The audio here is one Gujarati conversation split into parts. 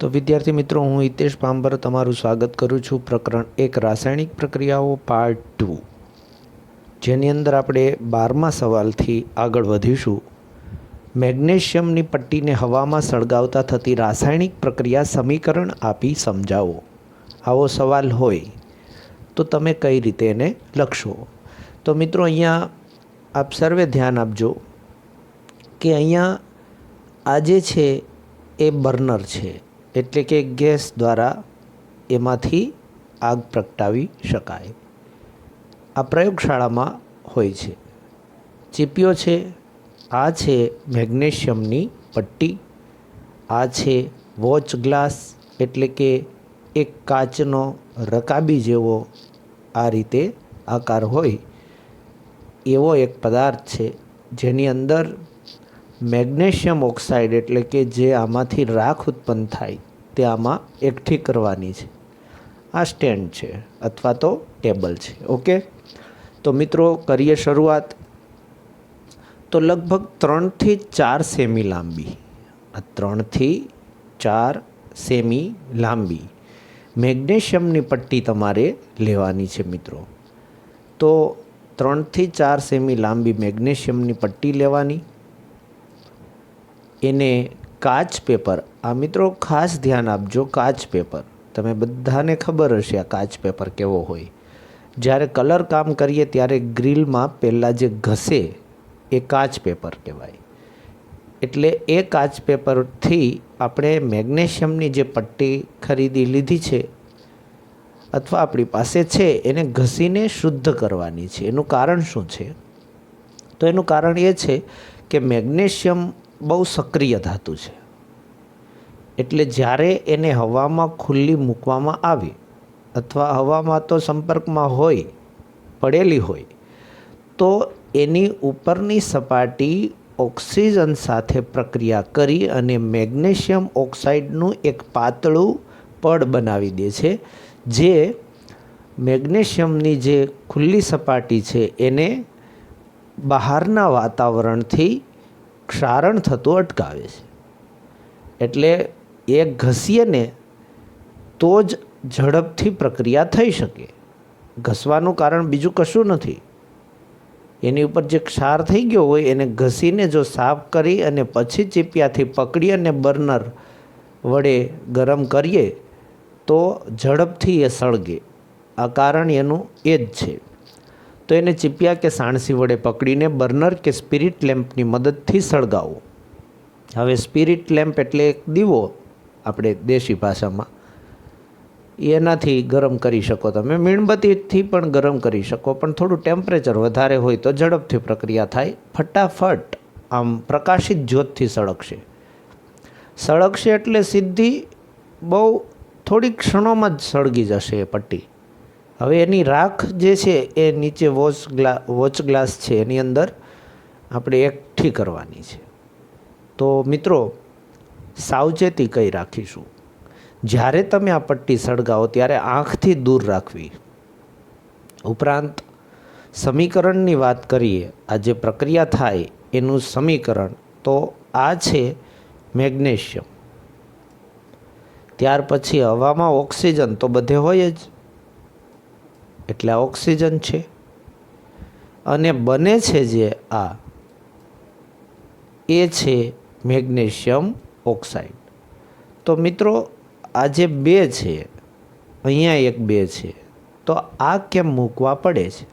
तो विद्यार्थी मित्रों, हूँ हितेश पांबर तमाરું स्वागत करूँ छूँ। प्रकरण 1 रासायणिक प्रक्रियाओं पार्ट 2, જેની અંદર આપણે 12મા સવાલથી આગળ વધીશું। મેગ્નેશિયમની પટ્ટીને હવામાં સળગાવતા થતી રાસાયણિક પ્રક્રિયા સમીકરણ આપી સમજાવો। આવો સવાલ હોય તો તમે કઈ રીતે એને લખશો? તો મિત્રો, અહીંયા આપ સર્વે ધ્યાન આપજો કે અહીંયા આ જે છે એ બર્નર છે, એટલે કે ગેસ દ્વારા એમાંથી આગ પ્રગટાવી શકાય। આ પ્રયોગશાળામાં હોય છે। ચીપિયો છે, આ છે મેગ્નેશિયમની પટ્ટી, આ છે વોચ ગ્લાસ એટલે કે એક કાચનો રકાબી જેવો આ રીતે આકાર હોય એવો એક પદાર્થ છે, જેની અંદર મેગ્નેશિયમ ઓક્સાઇડ એટલે કે જે આમાંથી રાખ ઉત્પન્ન થાય તે આમાં એકઠી કરવાની છે। આ સ્ટેન્ડ છે અથવા તો ટેબલ છે। ઓકે, તો મિત્રો કરીએ શરૂઆત। તો લગભગ 3 થી 4 સેમી લાંબી, 3 થી 4 સેમી લાંબી મેગ્નેશિયમની પટ્ટી તમારે લેવાની છે મિત્રો। તો 3 થી 4 સેમી લાંબી મેગ્નેશિયમની પટ્ટી લેવાની। એને કાચ પેપર, આ મિત્રો ખાસ ધ્યાન આપજો, કાચ પેપર તમે બધાને ખબર હશે આ કાચ પેપર કેવો હોય। જ્યારે કલર કામ કરીએ ત્યારે ગ્રીલમાં પહેલાં જે ઘસે એ કાચ પેપર કહેવાય। એટલે એ કાચ પેપરથી આપણે મેગ્નેશિયમની જે પટ્ટી ખરીદી લીધી છે અથવા આપણી પાસે છે એને ઘસીને શુદ્ધ કરવાની છે। એનું કારણ શું છે? તો એનું કારણ એ છે કે મેગ્નેશિયમ બહુ સક્રિય ધાતુ છે, એટલે જ્યારે એને હવામાં ખુલ્લી મૂકવામાં આવે અથવા હવામાં તો સંપર્કમાં હોય, પડેલી હોય, તો એની ઉપરની સપાટી ઓક્સિજન સાથે પ્રક્રિયા કરી અને મેગ્નેશિયમ ઓક્સાઇડનું એક પાતળું પડ બનાવી દે છે, જે મેગ્નેશિયમની જે ખુલ્લી સપાટી છે એને બહારના વાતાવરણથી ક્ષારણ થતું અટકાવે છે। એટલે એ ઘસીએ ને તો જ ઝડપથી પ્રક્રિયા થઈ શકે। ઘસવાનું કારણ બીજું કશું નથી, એની ઉપર જે ક્ષાર થઈ ગયો હોય એને ઘસીને જો સાફ કરી અને પછી ચીપિયાથી પકડી અને બર્નર વડે ગરમ કરીએ તો ઝડપથી એ સળગે। આ કારણ એનું એ જ છે। તો એને ચીપિયા કે સાણસી વડે પકડીને બર્નર કે સ્પિરિટ લેમ્પની મદદથી સળગાવો। હવે સ્પિરિટ લેમ્પ એટલે એક દીવો, આપણે દેશી ભાષામાં, એનાથી ગરમ કરી શકો તમે, મીણબત્તીથી પણ ગરમ કરી શકો, પણ થોડું ટેમ્પરેચર વધારે હોય તો ઝડપથી પ્રક્રિયા થાય, ફટાફટ આમ પ્રકાશિત જ્યોતથી સળગશે એટલે સીધી બહુ થોડી ક્ષણોમાં જ સળગી જશે એ પટ્ટી। હવે એની રાખ જે છે એ નીચે વોચ ગ્લાસ છે એની અંદર આપણે એકઠી કરવાની છે। તો મિત્રો સાવચેતી કઈ રાખીશું? જ્યારે તમે આ પટ્ટી સળગાવો ત્યારે આંખથી દૂર રાખવી। ઉપરાંત સમીકરણની વાત કરીએ, આ જે પ્રક્રિયા થાય એનું સમીકરણ, તો આ છે મેગ્નેશિયમ, ત્યાર પછી હવામાં ઓક્સિજન તો બધે હોય જ, એટલે આ ઓક્સિજન છે, અને બને છે જે આ એ છે મેગ્નેશિયમ ઓક્સાઇડ। તો મિત્રો આ જે 2 છે, અહીંયા એક 2 છે, તો આ કેમ મૂકવા પડે છે?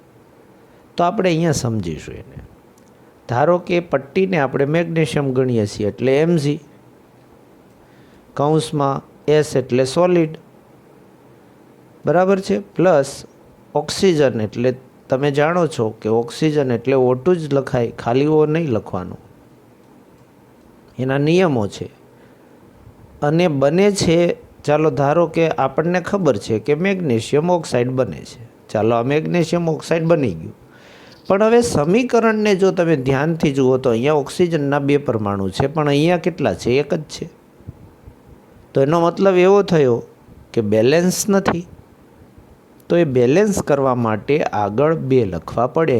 તો આપણે અહીંયા સમજીશું એને। ધારો કે પટ્ટીને આપણે મેગ્નેશિયમ ગણીએ છીએ એટલે Mg, કૌંસમાં S એટલે સોલિડ, બરાબર છે, પ્લસ ઓક્સિજન એટલે તમે જાણો છો કે ઓક્સિજન એટલે O2 જ લખાય, ખાલી O નહીં લખવાનું, એના નિયમો છે। અને બને છે, ચાલો ધારો કે આપણને ખબર છે કે મેગ્નેશિયમ ઓક્સાઇડ બને છે, ચાલો આ મેગ્નેશિયમ ઓક્સાઇડ બની ગયું। પણ હવે સમીકરણને જો તમે ધ્યાનથી જુઓ તો અહીંયા ઓક્સિજનના 2 પરમાણુ છે, પણ અહીંયા કેટલા છે? 1 જ છે। તો એનો મતલબ એવો થયો કે બેલેન્સ નથી। તો એ બેલેન્સ કરવા માટે આગળ 2 લખવા પડે,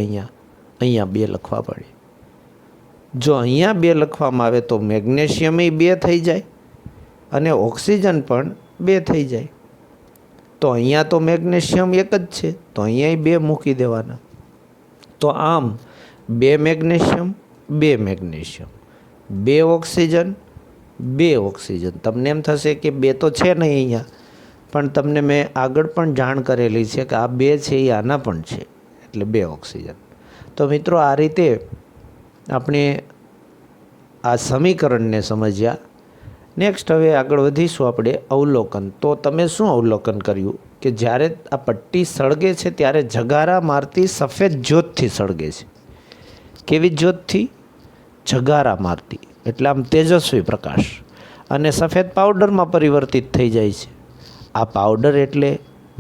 અહીંયા 2 લખવા પડે। જો અહીંયા 2 લખવામાં આવે તો મેગ્નેશિયમ 2 થઈ જાય અને ઓક્સિજન પણ 2 થઈ જાય. તો અહીંયા તો મેગ્નેશિયમ એક જ છે, તો અહીંયા 2 મૂકી દેવાના. તો આમ 2 મેગ્નેશિયમ 2 મેગ્નેશિયમ, 2 ઓક્સિજન 2 ઓક્સિજન. તમને એમ થશે કે 2 તો છે નહીં અહીંયા, પણ તમને મેં આગળ પણ જાણ કરેલી છે કે આ 2 છે એ આના પણ છે, એટલે 2 ઓક્સિજન. તો મિત્રો આ રીતે આપણે આ સમીકરણને સમજ્યા. નેક્સ્ટ હવે આગળ વધીશું આપણે અવલોકન. તો તમે શું અવલોકન કર્યું કે જ્યારે આ પટ્ટી સળગે છે ત્યારે જગારા મારતી સફેદ જ્યોતથી સળગે છે. કેવી જ્યોતથી? જગારા મારતી, એટલે આમ તેજસ્વી પ્રકાશ, અને સફેદ પાવડરમાં પરિવર્તિત થઈ જાય છે. આ પાવડર એટલે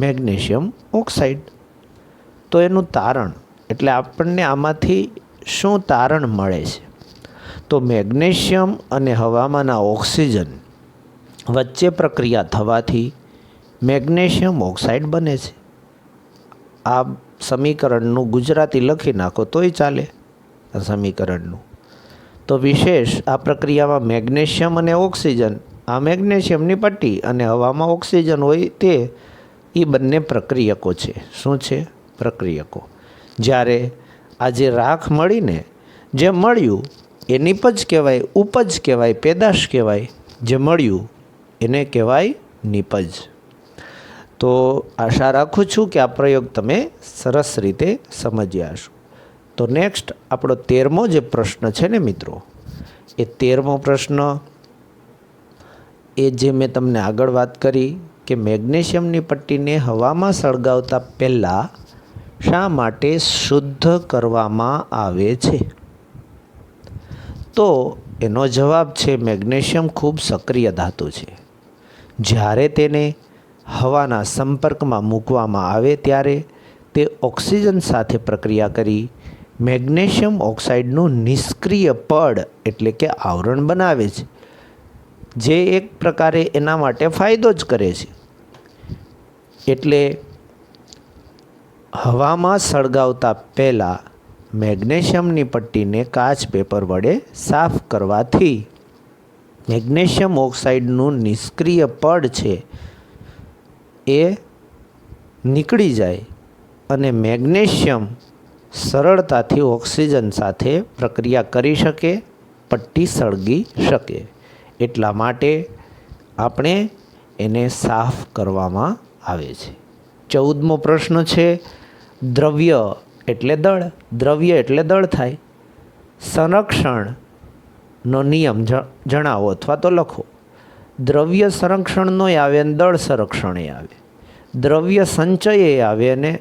મેગ્નેશિયમ ઓક્સાઇડ. તો એનું તારણ એટલે આપણને આમાંથી શું તારણ મળે છે? તો મેગ્નેશિયમ અને હવામાંના ઓક્સિજન વચ્ચે પ્રક્રિયા થવાથી મેગ્નેશિયમ ઓક્સાઇડ બને છે. આ સમીકરણનું ગુજરાતી લખી નાખો તોય ચાલે. આ સમીકરણનું તો વિશેષ આ પ્રક્રિયામાં મેગ્નેશિયમ અને ઓક્સિજન, આ મેગ્નેશિયમની પટ્ટી અને હવામાં ઓક્સિજન હોય તે એ બંને પ્રક્રિયકો છે. શું છે? પ્રક્રિયકો. જ્યારે આ જે રાખ મળીને જે મળ્યું એ નિપજ કહેવાય, ઉપજ કહેવાય, પેદાશ કહેવાય. જે મળ્યું એને કહેવાય નિપજ. તો આશા રાખું છું કે આ પ્રયોગ તમે સરસ રીતે સમજ્યા હશો. તો નેક્સ્ટ આપણો 13મો જે પ્રશ્ન છે ને મિત્રો, એ 13મો પ્રશ્ન એ જે મેં તમને આગળ વાત કરી કે મેગ્નેશિયમની પટ્ટીને હવામાં સળગાવતા પહેલાં શા માટે શુદ્ધ કરવામાં આવે છે? તો એનો જવાબ છે મેગ્નેશિયમ ખૂબ સક્રિય ધાતુ છે. જ્યારે તેને હવાના સંપર્કમાં મૂકવામાં આવે ત્યારે તે ઓક્સિજન સાથે પ્રક્રિયા કરી મેગ્નેશિયમ ઓક્સાઇડનું નિષ્ક્રિય પડ એટલે કે આવરણ બનાવે છે, જે એક પ્રકારે એના માટે ફાયદો જ કરે છે. એટલે હવામાં સળગાવતા પહેલાં મેગ્નેશિયમની પટ્ટીને કાચ પેપર વડે સાફ કરવાથી મેગ્નેશિયમ ઓક્સાઇડનું નિષ્ક્રિય પડ છે એ નીકળી જાય અને મેગ્નેશિયમ સરળતાથી ઓક્સિજન સાથે પ્રક્રિયા કરી શકે, પટ્ટી સળગી શકે. એટલા માટે આપણે એને સાફ કરવામાં આવે છે. 14મો પ્રશ્ન છે દ્રવ્ય એટલે દળ. દ્રવ્ય એટલે દળ થાય. સંરક્ષણનો નિયમ જણાવો અથવા તો લખો. દ્રવ્ય સંરક્ષણનો આવે અને દળ સંરક્ષણ આવે. દ્રવ્ય સંચય આવે અને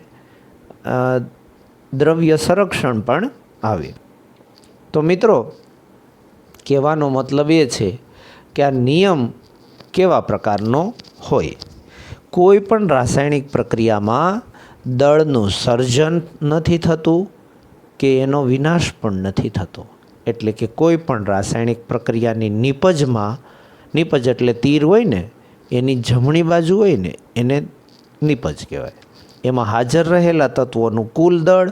દ્રવ્ય સંરક્ષણ પણ આવે. તો મિત્રો કહેવાનો મતલબ એ છે કે આ નિયમ કેવા પ્રકારનો હોય? કોઈ પણ રાસાયણિક પ્રક્રિયામાં દળનું સર્જન નથી થતું કે એનો વિનાશ પણ નથી થતો. એટલે કે કોઈ પણ રાસાયણિક પ્રક્રિયાની નિપજમાં, નિપજ એટલે તીર હોય ને એની જમણી બાજુ હોય ને એને નિપજ કહેવાય. એમાં હાજર રહેલા તત્વોનું કુલ દળ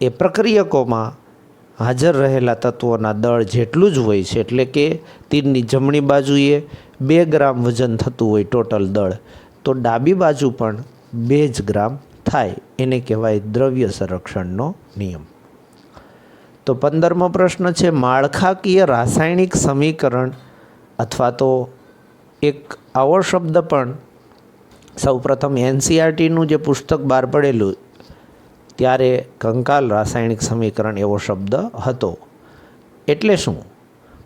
એ પ્રક્રિયકોમાં હાજર રહેલા તત્વોના દળ જેટલું જ હોય છે. એટલે કે તીરની જમણી બાજુએ 2 ગ્રામ વજન થતું હોય ટોટલ દળ, તો ડાબી બાજુ પણ 2 જ ગ્રામ થાય. એને કહેવાય દ્રવ્ય સંરક્ષણનો નિયમ. તો 15મો પ્રશ્ન છે માળખાકીય રાસાયણિક સમીકરણ, અથવા તો એક આવો શબ્દ પણ સૌપ્રથમ NCERTનું જે પુસ્તક બહાર પડેલું ત્યારે કંકાલ રાસાયણિક સમીકરણ એવો શબ્દ હતો. એટલે શું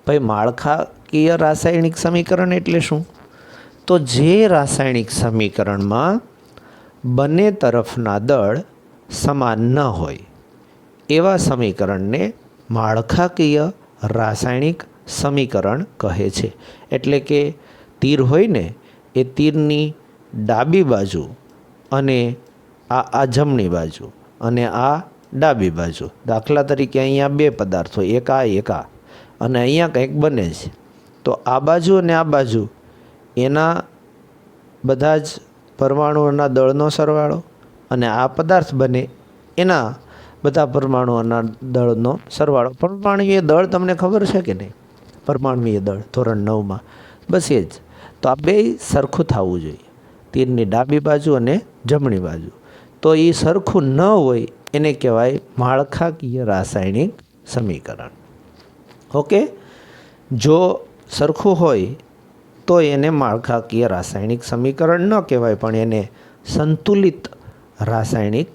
ભાઈ માળખાકીય રાસાયણિક સમીકરણ એટલે શું? તો જે રાસાયણિક સમીકરણમાં બંને તરફના દળ સમાન ન હોય એવા સમીકરણને માળખાકીય રાસાયણિક સમીકરણ કહે છે. એટલે કે તીર હોય ને એ તીરની ડાબી બાજુ અને આ જમણી બાજુ અને આ ડાબી બાજુ. દાખલા તરીકે અહીંયા 2 પદાર્થો, એક આ અને અહીંયા કંઈક બને છે. તો આ બાજુ અને આ બાજુ એના બધા જ પરમાણુઓના દળનો સરવાળો અને આ પદાર્થ બને એના બધા પરમાણુઓના દળનો સરવાળો. પરમાણુય દળ તમને ખબર છે કે નહીં? પરમાણુય દળ ધોરણ 9માં બસ એ જ. તો આ બે સરખું થવું જોઈએ, તીરની ડાબી બાજુ અને જમણી બાજુ. તો એ સરખું ન હોય એને કહેવાય માળખાકીય રાસાયણિક સમીકરણ. ઓકે, જો સરખું હોય તો એને માળખાકીય રાસાયણિક સમીકરણ ન કહેવાય, પણ એને સંતુલિત રાસાયણિક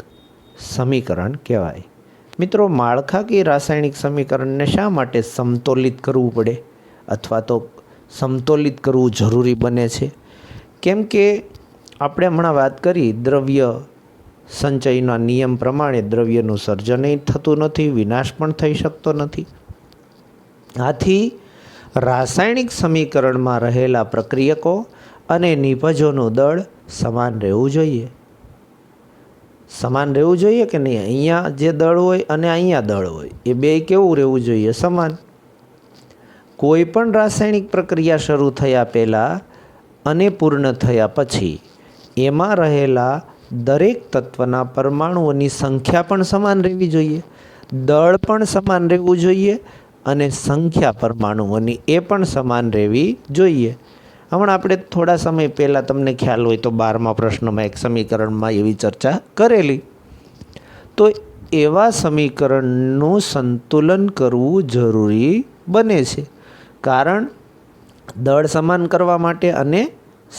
સમીકરણ કહેવાય. મિત્રો, માળખાકીય રાસાયણિક સમીકરણને શા માટે સમતોલિત કરવું પડે અથવા તો સમતોલિત કરવું જરૂરી બને છે? કેમ કે આપણે હમણાં વાત કરી, દ્રવ્ય સંચયના નિયમ પ્રમાણે દ્રવ્યનું સર્જન થતું નથી, વિનાશ પણ થઈ શકતો નથી. આથી રાસાયણિક સમીકરણમાં રહેલા પ્રક્રિયકો અને નિપજોનું દળ સમાન રહેવું જોઈએ. સમાન રહેવું જોઈએ કે નહીં? અહીંયા જે દળ હોય અને અહીંયા દળ હોય એ બે કેવું રહેવું જોઈએ? સમાન. કોઈ પણ રાસાયણિક પ્રક્રિયા શરૂ થયા પહેલાં અને પૂર્ણ થયા પછી એમાં રહેલા દરેક તત્વના પરમાણુઓની સંખ્યા પણ સમાન રહેવી જોઈએ, દળ પણ સમાન રહેવું જોઈએ અને સંખ્યા પરમાણુઓની એ પણ સમાન રહેવી જોઈએ. હમણાં આપણે થોડા સમય પહેલાં તમને ખ્યાલ હોય તો 12મા પ્રશ્નમાં એક સમીકરણમાં એવી ચર્ચા કરેલી. તો એવા સમીકરણનું સંતુલન કરવું જરૂરી બને છે, કારણ દળ સમાન કરવા માટે અને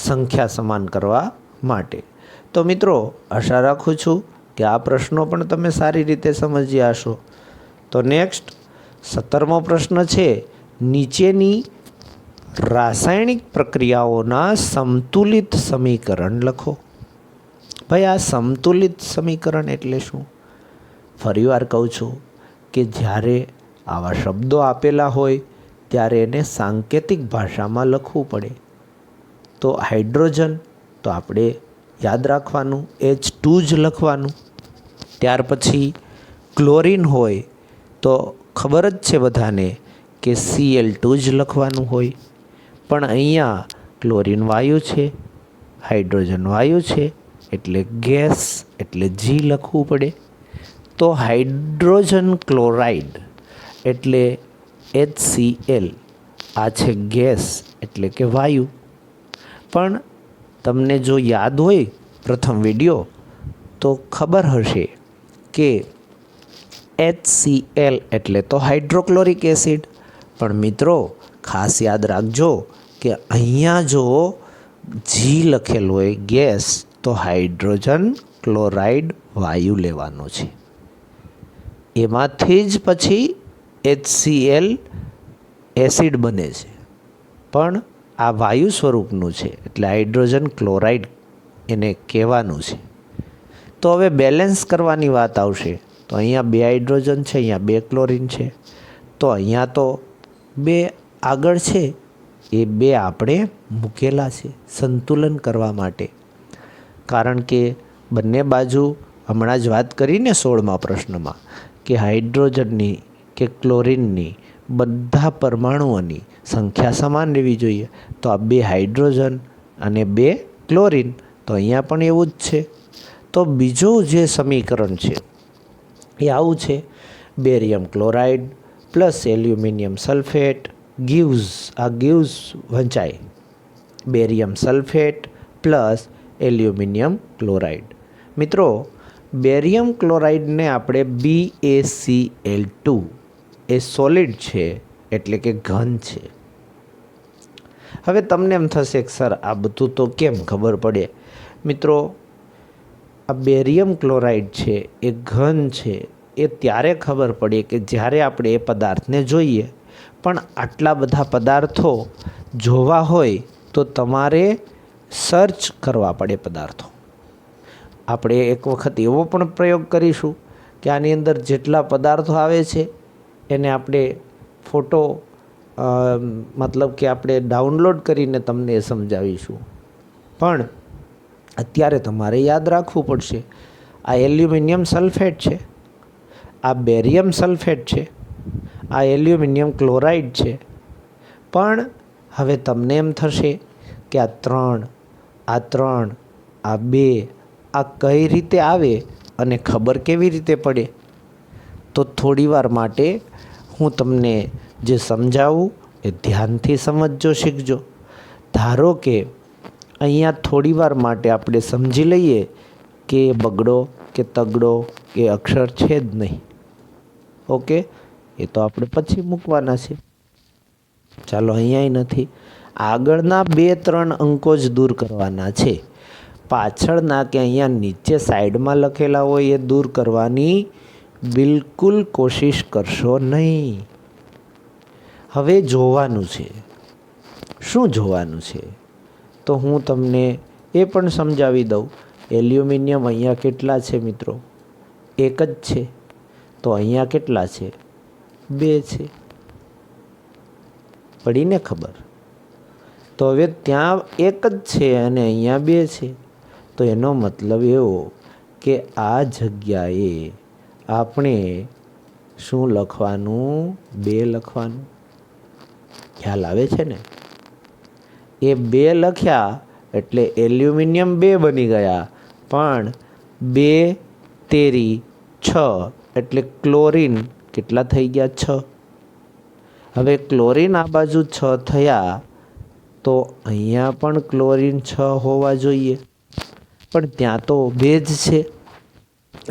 સંખ્યા સમાન કરવા માટે. તો મિત્રો, આશા રાખું છું કે આ પ્રશ્નો પણ તમે સારી રીતે સમજ્યા હશો. તો નેક્સ્ટ 17મો પ્રશ્ન છે, નીચેની રાસાયણિક પ્રક્રિયાઓના સમતુલિત સમીકરણ લખો. ભાઈ, આ સમતુલિત સમીકરણ એટલે શું? ફરીવાર કહું છું કે જ્યારે આવા શબ્દો આપેલા હોય ત્યારે એને સાંકેતિક ભાષામાં લખવું પડે. તો હાઇડ્રોજન તો આપણે યાદ રાખવાનું H2 જ લખવાનું. ત્યાર પછી ક્લોરિન હોય તો ખબર જ છે બધાને કે Cl2 જ લખવાનું હોય. પણ અહીંયા ક્લોરિન વાયુ છે, હાઇડ્રોજન વાયુ છે, એટલે ગેસ એટલે G લખવું પડે. તો હાઇડ્રોજન ક્લોરાઇડ એટલે HCl, આ છે ગેસ એટલે કે વાયુ. પણ તમને જો યાદ હોય પ્રથમ વિડીયો તો ખબર હશે કે HCl એટલે તો હાઇડ્રોક્લોરિક એસિડ. પણ મિત્રો, ખાસ યાદ રાખજો કે અહીંયા જો G લખેલું હોય ગેસ, તો હાઇડ્રોજન ક્લોરાઇડ વાયુ લેવાનો છે. એમાંથી જ પછી HCl એસિડ બને છે, પણ આ વાયુ સ્વરૂપનું છે એટલે હાઇડ્રોજન ક્લોરાઇડ એને કહેવાનું છે. તો હવે બેલેન્સ કરવાની વાત આવશે. તો અહીંયા 2 હાઇડ્રોજન છે, અહીંયા 2 ક્લોરિન છે. તો અહીંયા તો 2 આગળ છે, એ 2 આપણે મૂકેલા છે સંતુલન કરવા માટે. કારણ કે બંને બાજુ હમણાં જ વાત કરીને 16મા પ્રશ્નમાં કે હાઇડ્રોજનની કે ક્લોરિનની બધા પરમાણુઓની સંખ્યા સમાન રહેવી જોઈએ. તો આ 2 હાઇડ્રોજન અને 2 ક્લોરિન, તો અહીંયા પણ એવું જ છે. તો બીજું જે સમીકરણ છે એ આવું છે, barium chloride plus aluminium sulphate gives વંચાય barium sulphate plus aluminium chloride. મિત્રો, બેરિયમ ક્લોરાઇડને આપણે BaCl2 એ સોલિડ છે એટલે કે ઘન છે. હવે તમને એમ થશે કે સર આ બધું તો કેમ ખબર પડે? મિત્રો, આ બેરિયમ ક્લોરાઇડ છે એ ઘન છે એ ત્યારે ખબર પડે કે જ્યારે આપણે એ પદાર્થને જોઈએ. પણ આટલા બધા પદાર્થો જોવા હોય તો તમારે સર્ચ કરવા પડે પદાર્થો. આપણે એક વખત એવો પણ પ્રયોગ કરીશું કે આની અંદર જેટલા પદાર્થો આવે છે એને આપણે ફોટો મતલબ કે આપણે ડાઉનલોડ કરીને તમને એ સમજાવીશું. પણ અત્યારે તમારે યાદ રાખવું પડશે, આ એલ્યુમિનિયમ સલ્ફેટ છે, આ બેરિયમ સલ્ફેટ છે, આ એલ્યુમિનિયમ ક્લોરાઇડ છે. પણ હવે તમને એમ થશે કે આ 3, આ 2 આ કઈ રીતે આવે અને ખબર કેવી રીતે પડે? તો થોડીવાર માટે હું તમને જે સમજાવું એ ધ્યાનથી સમજજો, શીખજો. ધારો કે અહીંયા થોડી વાર માટે આપણે સમજી લઈએ કે બગડો કે તગડો એ અક્ષર છે જ નહીં. ઓકે, એ તો આપણે પછી મૂકવાના છે. ચાલો, અહીંયાય નથી. આગળના 2-3 અંકો જ દૂર કરવાના છે. પાછળના કે અહીંયા નીચે સાઈડમાં લખેલા હોય એ દૂર કરવાની બિલકુલ કોશિશ કરશો નહીં. હવે જોવાનું છે. શું જોવાનું છે? તો હું તમને એ પણ સમજાવી દઉં. એલ્યુમિનિયમ અહીંયા કેટલા છે મિત્રો? 1 જ છે. તો અહીંયા કેટલા છે? 2 છે. પડીને ખબર? તો હવે ત્યાં 1 જ છે અને અહીંયા 2 છે. તો એનો મતલબ એવો કે આ જગ્યાએ આપણે શું લખવાનું? 2 લખવાનું. ખ્યાલ આવે છે ને? એ 2 લખ્યા એટલે એલ્યુમિનિયમ 2 બની ગયા, પણ 2 તેરી 6 એટલે ક્લોરીન કેટલા થઈ ગયા? 6. હવે ક્લોરીન આ બાજુ 6 થયા તો અહીંયા પણ ક્લોરીન 6 હોવા જોઈએ, પણ ત્યાં તો 2 જ છે.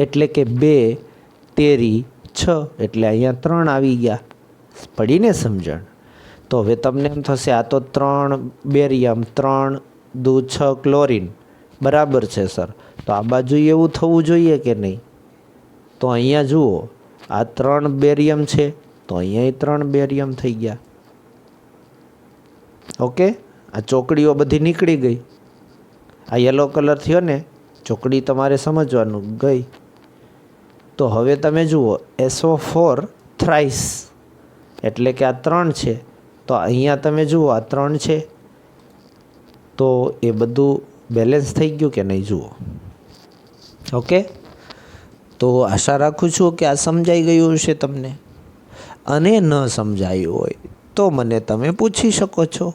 એટલે કે 2 તેરી 6 એટલે અહીંયા 3 આવી ગયા. પડીને સમજણ? તો હવે તમને એમ થશે આ તો 3 બેરિયમ 3 દુ 6 ક્લોરીન બરાબર છે સર. તો આ બાજુ એવું થવું જોઈએ કે નહીં? તો અહીંયા જુઓ, આ 3 બેરિયમ છે તો અહીંયા 3 બેરિયમ થઈ ગયા. ઓકે, આ ચોકડીઓ બધી નીકળી ગઈ. આ યલો કલર થયો ને, ચોકડી તમારે સમજવાનું ગઈ. તો હવે તમે જુઓ SO4 થ્રાઇસ એટલે કે આ 3 છે. તો અહીંયા તમે જુઓ આ 3 છે. તો એ બધું બેલેન્સ થઈ ગયું કે નહીં? જુઓ. ઓકે, તો આશા રાખું છું કે આ સમજાઈ ગયું હશે તમને. અને ન સમજાયું હોય તો મને તમે પૂછી શકો છો.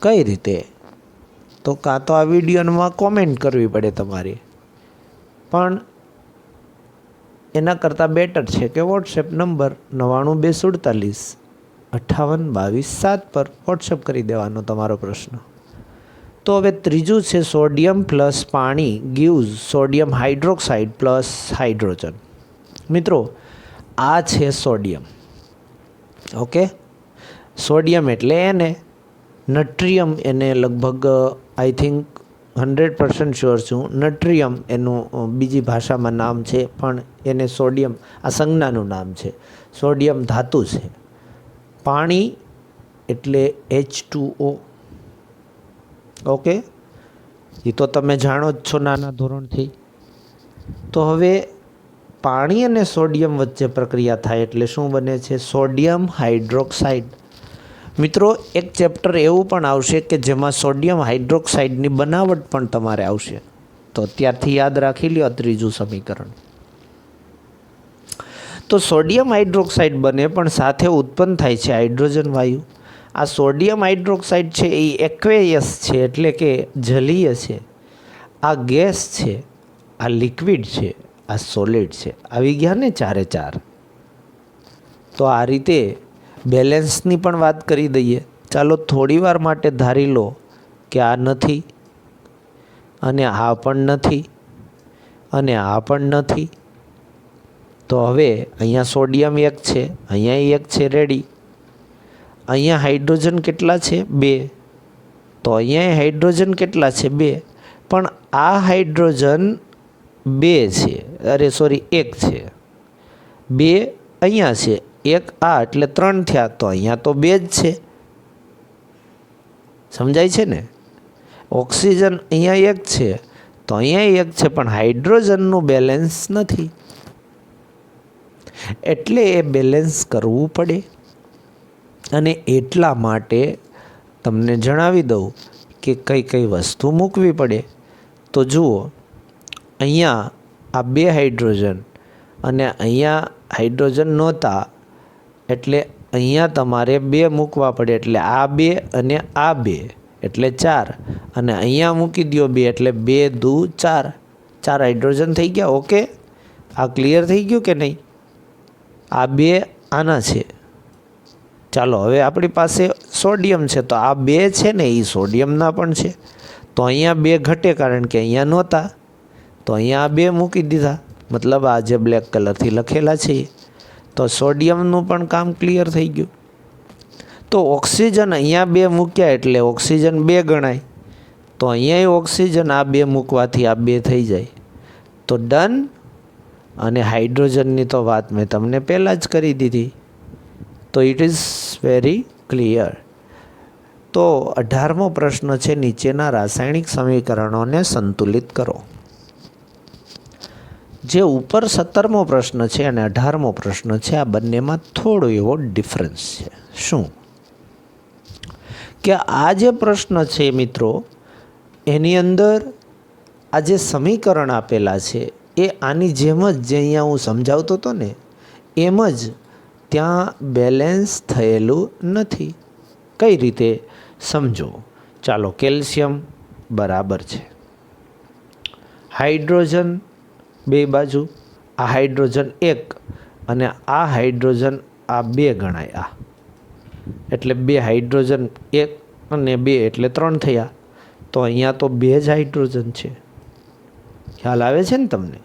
કઈ રીતે? તો કાં તો આ વિડીયોમાં કોમેન્ટ કરવી પડે તમારે, પણ એના કરતાં બેટર છે કે વોટ્સએપ નંબર 9924485227 પર વોટ્સએપ કરી દેવાનો તમારો પ્રશ્ન. તો હવે ત્રીજું છે સોડિયમ પ્લસ પાણી gives sodium hydroxide plus hydrogen. મિત્રો, આ છે સોડિયમ. ઓકે, સોડિયમ એટલે એને નટ્રિયમ, એને લગભગ આઈ થિંક 100% શ્યોર છું, નટ્રિયમ એનું બીજી ભાષામાં નામ છે, પણ એને સોડિયમ આ સંજ્ઞાનું નામ છે. સોડિયમ ધાતુ છે. પાણી એટલે H2O. ઓકે, એ તો તમે જાણો જ છો નાના ધોરણથી. તો હવે પાણી અને સોડિયમ વચ્ચે પ્રક્રિયા થાય એટલે શું બને છે? Sodium hydroxide. મિત્રો, એક ચેપ્ટર એવું પણ આવશે કે જેમાં સોડિયમ હાઇડ્રોક્સાઇડની બનાવટ પણ તમારે આવશે. તો અત્યારથી યાદ રાખી લ્યો ત્રીજું સમીકરણ. તો સોડિયમ હાઇડ્રોક્સાઇડ બને પણ સાથે ઉત્પન્ન થાય છે હાઇડ્રોજન વાયુ. આ સોડિયમ હાઇડ્રોક્સાઇડ છે એ એક્વેયસ છે એટલે કે જલીય છે. આ ગેસ છે, આ લિક્વિડ છે, આ સોલિડ છે. આવી ગયા ને 4. તો આ રીતે બેલેન્સની પણ વાત કરી દઈએ. ચાલો થોડી વાર માટે ધારી લો કે આ નથી અને આ પણ નથી અને આ પણ નથી. તો હવે અહીંયા સોડિયમ 1 છે, અહીંયા 1 છે, રેડી. અહીંયા હાઇડ્રોજન કેટલા છે? 2. તો અહીંયા હાઇડ્રોજન કેટલા છે? 2. પણ આ હાઇડ્રોજન 2 છે, અરે સોરી 1 છે. 2 અહીંયા છે, 1 આ એટલે 3 થયા. તો અહીંયા તો 2 જ છે. સમજાય છે ને? ઓક્સિજન અહીંયા 1 છે તો અહીંયા 1 છે, પણ હાઇડ્રોજનનું બેલેન્સ નથી. એટલે એ બેલેન્સ કરવું પડે. અને એટલા માટે તમને જણાવી દઉં કે કઈ કઈ વસ્તુ મૂકવી પડે. તો જુઓ, અહીંયા આ 2 હાઇડ્રોજન અને અહીંયા હાઇડ્રોજન નહોતા એટલે અહીંયા તમારે 2 મૂકવા પડે. એટલે આ 2 અને આ 2 એટલે 4, અને અહીંયા મૂકી દો 2 એટલે 2 દુ 4. 4 હાઇડ્રોજન થઈ ગયા. ઓકે, આ ક્લિયર થઈ ગયું કે નહીં? આ 2 આના છે. ચાલો હવે આપણી પાસે સોડિયમ છે, તો આ 2 છે ને એ સોડિયમના પણ છે. તો અહીંયા 2 ઘટે કારણ કે અહીંયા નહોતા, તો અહીંયા આ 2 મૂકી દીધા, મતલબ આ જે બ્લેક કલરથી લખેલા છે તો સોડિયમનું પણ કામ ક્લિયર થઈ ગયું. તો ઓક્સિજન અહીંયા 2 મૂક્યા એટલે ઓક્સિજન 2 ગણાય, તો અહીંયા ઓક્સિજન આ 2 મૂકવાથી આ 2 થઈ જાય, તો ડન. અને હાઇડ્રોજનની તો વાત મેં તમને પહેલાં જ કરી દીધી, તો ઇટ ઇઝ વેરી ક્લિયર. તો 18મો પ્રશ્ન છે, નીચેના રાસાયણિક સમીકરણોને સંતુલિત કરો. જે ઉપર 17મો પ્રશ્ન છે અને 18મો પ્રશ્ન છે, આ બંનેમાં થોડો એવો ડિફરન્સ છે. શું કે આ જે પ્રશ્ન છે મિત્રો, એની અંદર આ જે સમીકરણ આપેલા છે એ આની જેમ જ, જે અહીંયા હું સમજાવતો હતો ને એમ જ ત્યાં બેલેન્સ થયેલું નથી. કઈ રીતે સમજો? ચાલો, કેલ્શિયમ બરાબર છે, હાઇડ્રોજન 2 બાજુ, આ હાઇડ્રોજન 1 અને આ હાઇડ્રોજન આ 2 ગણાય, આ એટલે 2 હાઇડ્રોજન 1 અને 2 એટલે 3 થયા. તો અહીંયા તો 2 જ હાઇડ્રોજન છે. ખ્યાલ આવે છે ને તમને?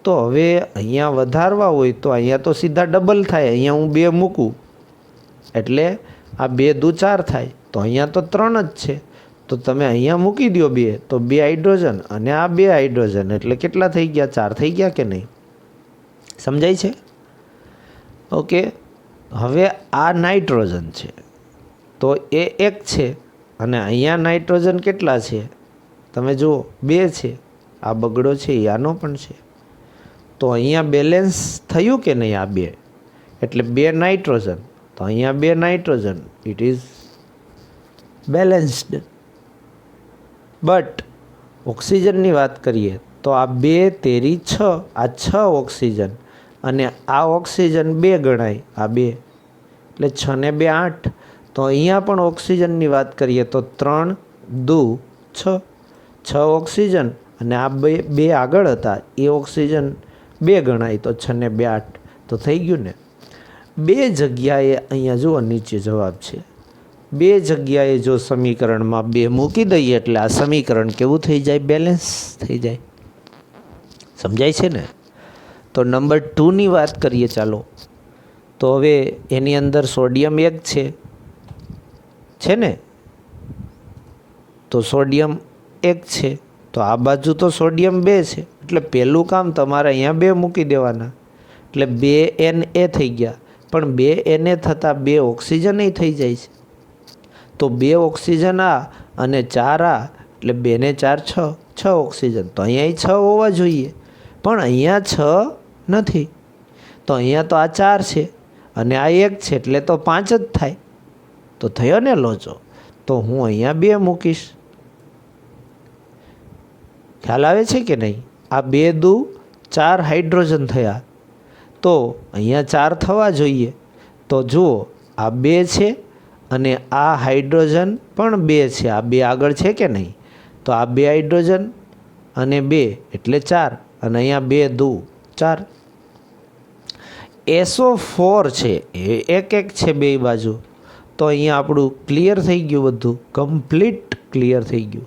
તો હવે અહીંયા વધારવા હોય તો અહીંયા તો સીધા ડબલ થાય. અહીંયા હું 2 મૂકું એટલે આ 2 દુ 4 થાય, તો અહીંયા તો 3 જ છે. તો તમે અહીંયા મૂકી દો 2, તો 2 હાઇડ્રોજન અને આ 2 હાઇડ્રોજન એટલે કેટલા થઈ ગયા? 4 થઈ ગયા કે નહીં? સમજાય છે? ઓકે. હવે આ નાઇટ્રોજન છે, તો એ 1 છે અને અહીંયા નાઇટ્રોજન કેટલા છે? તમે જુઓ 2 છે. આ બગડો છે એ આનો પણ છે, તો અહીંયા બેલેન્સ થયું કે નહીં? આ 2 એટલે 2 નાઇટ્રોજન, તો અહીંયા 2 nitrogen, it is balanced. But ઓક્સિજનની વાત કરીએ તો આ 2 તેરી 6, આ 6 ઓક્સિજન અને આ ઓક્સિજન 2 ગણાય, આ 2 એટલે 6 ને 2 8. તો અહીંયા પણ ઓક્સિજનની વાત કરીએ તો 3 દુ 6, 6 ઓક્સિજન અને આ 2 આગળ હતા એ ઓક્સિજન 2 ગણાય, તો 6 ને 2 8. તો થઈ ગયું ને? 2 જગ્યાએ અહીંયા જુઓ નીચે જવાબ છે, 2 જગ્યાએ જો સમીકરણમાં 2 મૂકી દઈએ એટલે આ સમીકરણ કેવું થઈ જાય? બેલેન્સ થઈ જાય. સમજાય છે ને? તો નંબર 2ની વાત કરીએ ચાલો. તો હવે એની અંદર સોડિયમ 1 છે ને? તો સોડિયમ 1 છે, તો આ બાજુ તો સોડિયમ 2 છે, એટલે પહેલું કામ તમારે અહીંયા 2 મૂકી દેવાના, એટલે 2 Na થઈ ગયા. પણ 2 Na થતાં 2 ઓક્સિજન થઈ જાય છે, તો 2 ઓક્સિજન આ અને 4 આ, એટલે 2 ને 4 6 ઓક્સિજન. તો અહીંયા 6 હોવા જોઈએ, પણ અહીંયા 6 નથી, તો અહીંયા તો આ 4 છે અને આ 1 છે, એટલે તો 5 જ થાય. તો થયો ને લોચો? તો હું અહીંયા 2 મૂકીશ. ખ્યાલ આવે છે કે નહીં? આ 2 દુ 4 હાઇડ્રોજન થયા, તો અહીંયા 4 થવા જોઈએ. તો જુઓ આ 2 છે અને આ હાઇડ્રોજન પણ 2 છે, આ 2 આગળ છે કે નહીં? તો આ 2 હાઇડ્રોજન અને 2 એટલે 4 અને અહીંયા 2 દુ 4. SO4 છે એ 1 છે 2 બાજુ, તો અહીંયા આપણું ક્લિયર થઈ ગયું, બધું કમ્પ્લીટ ક્લિયર થઈ ગયું.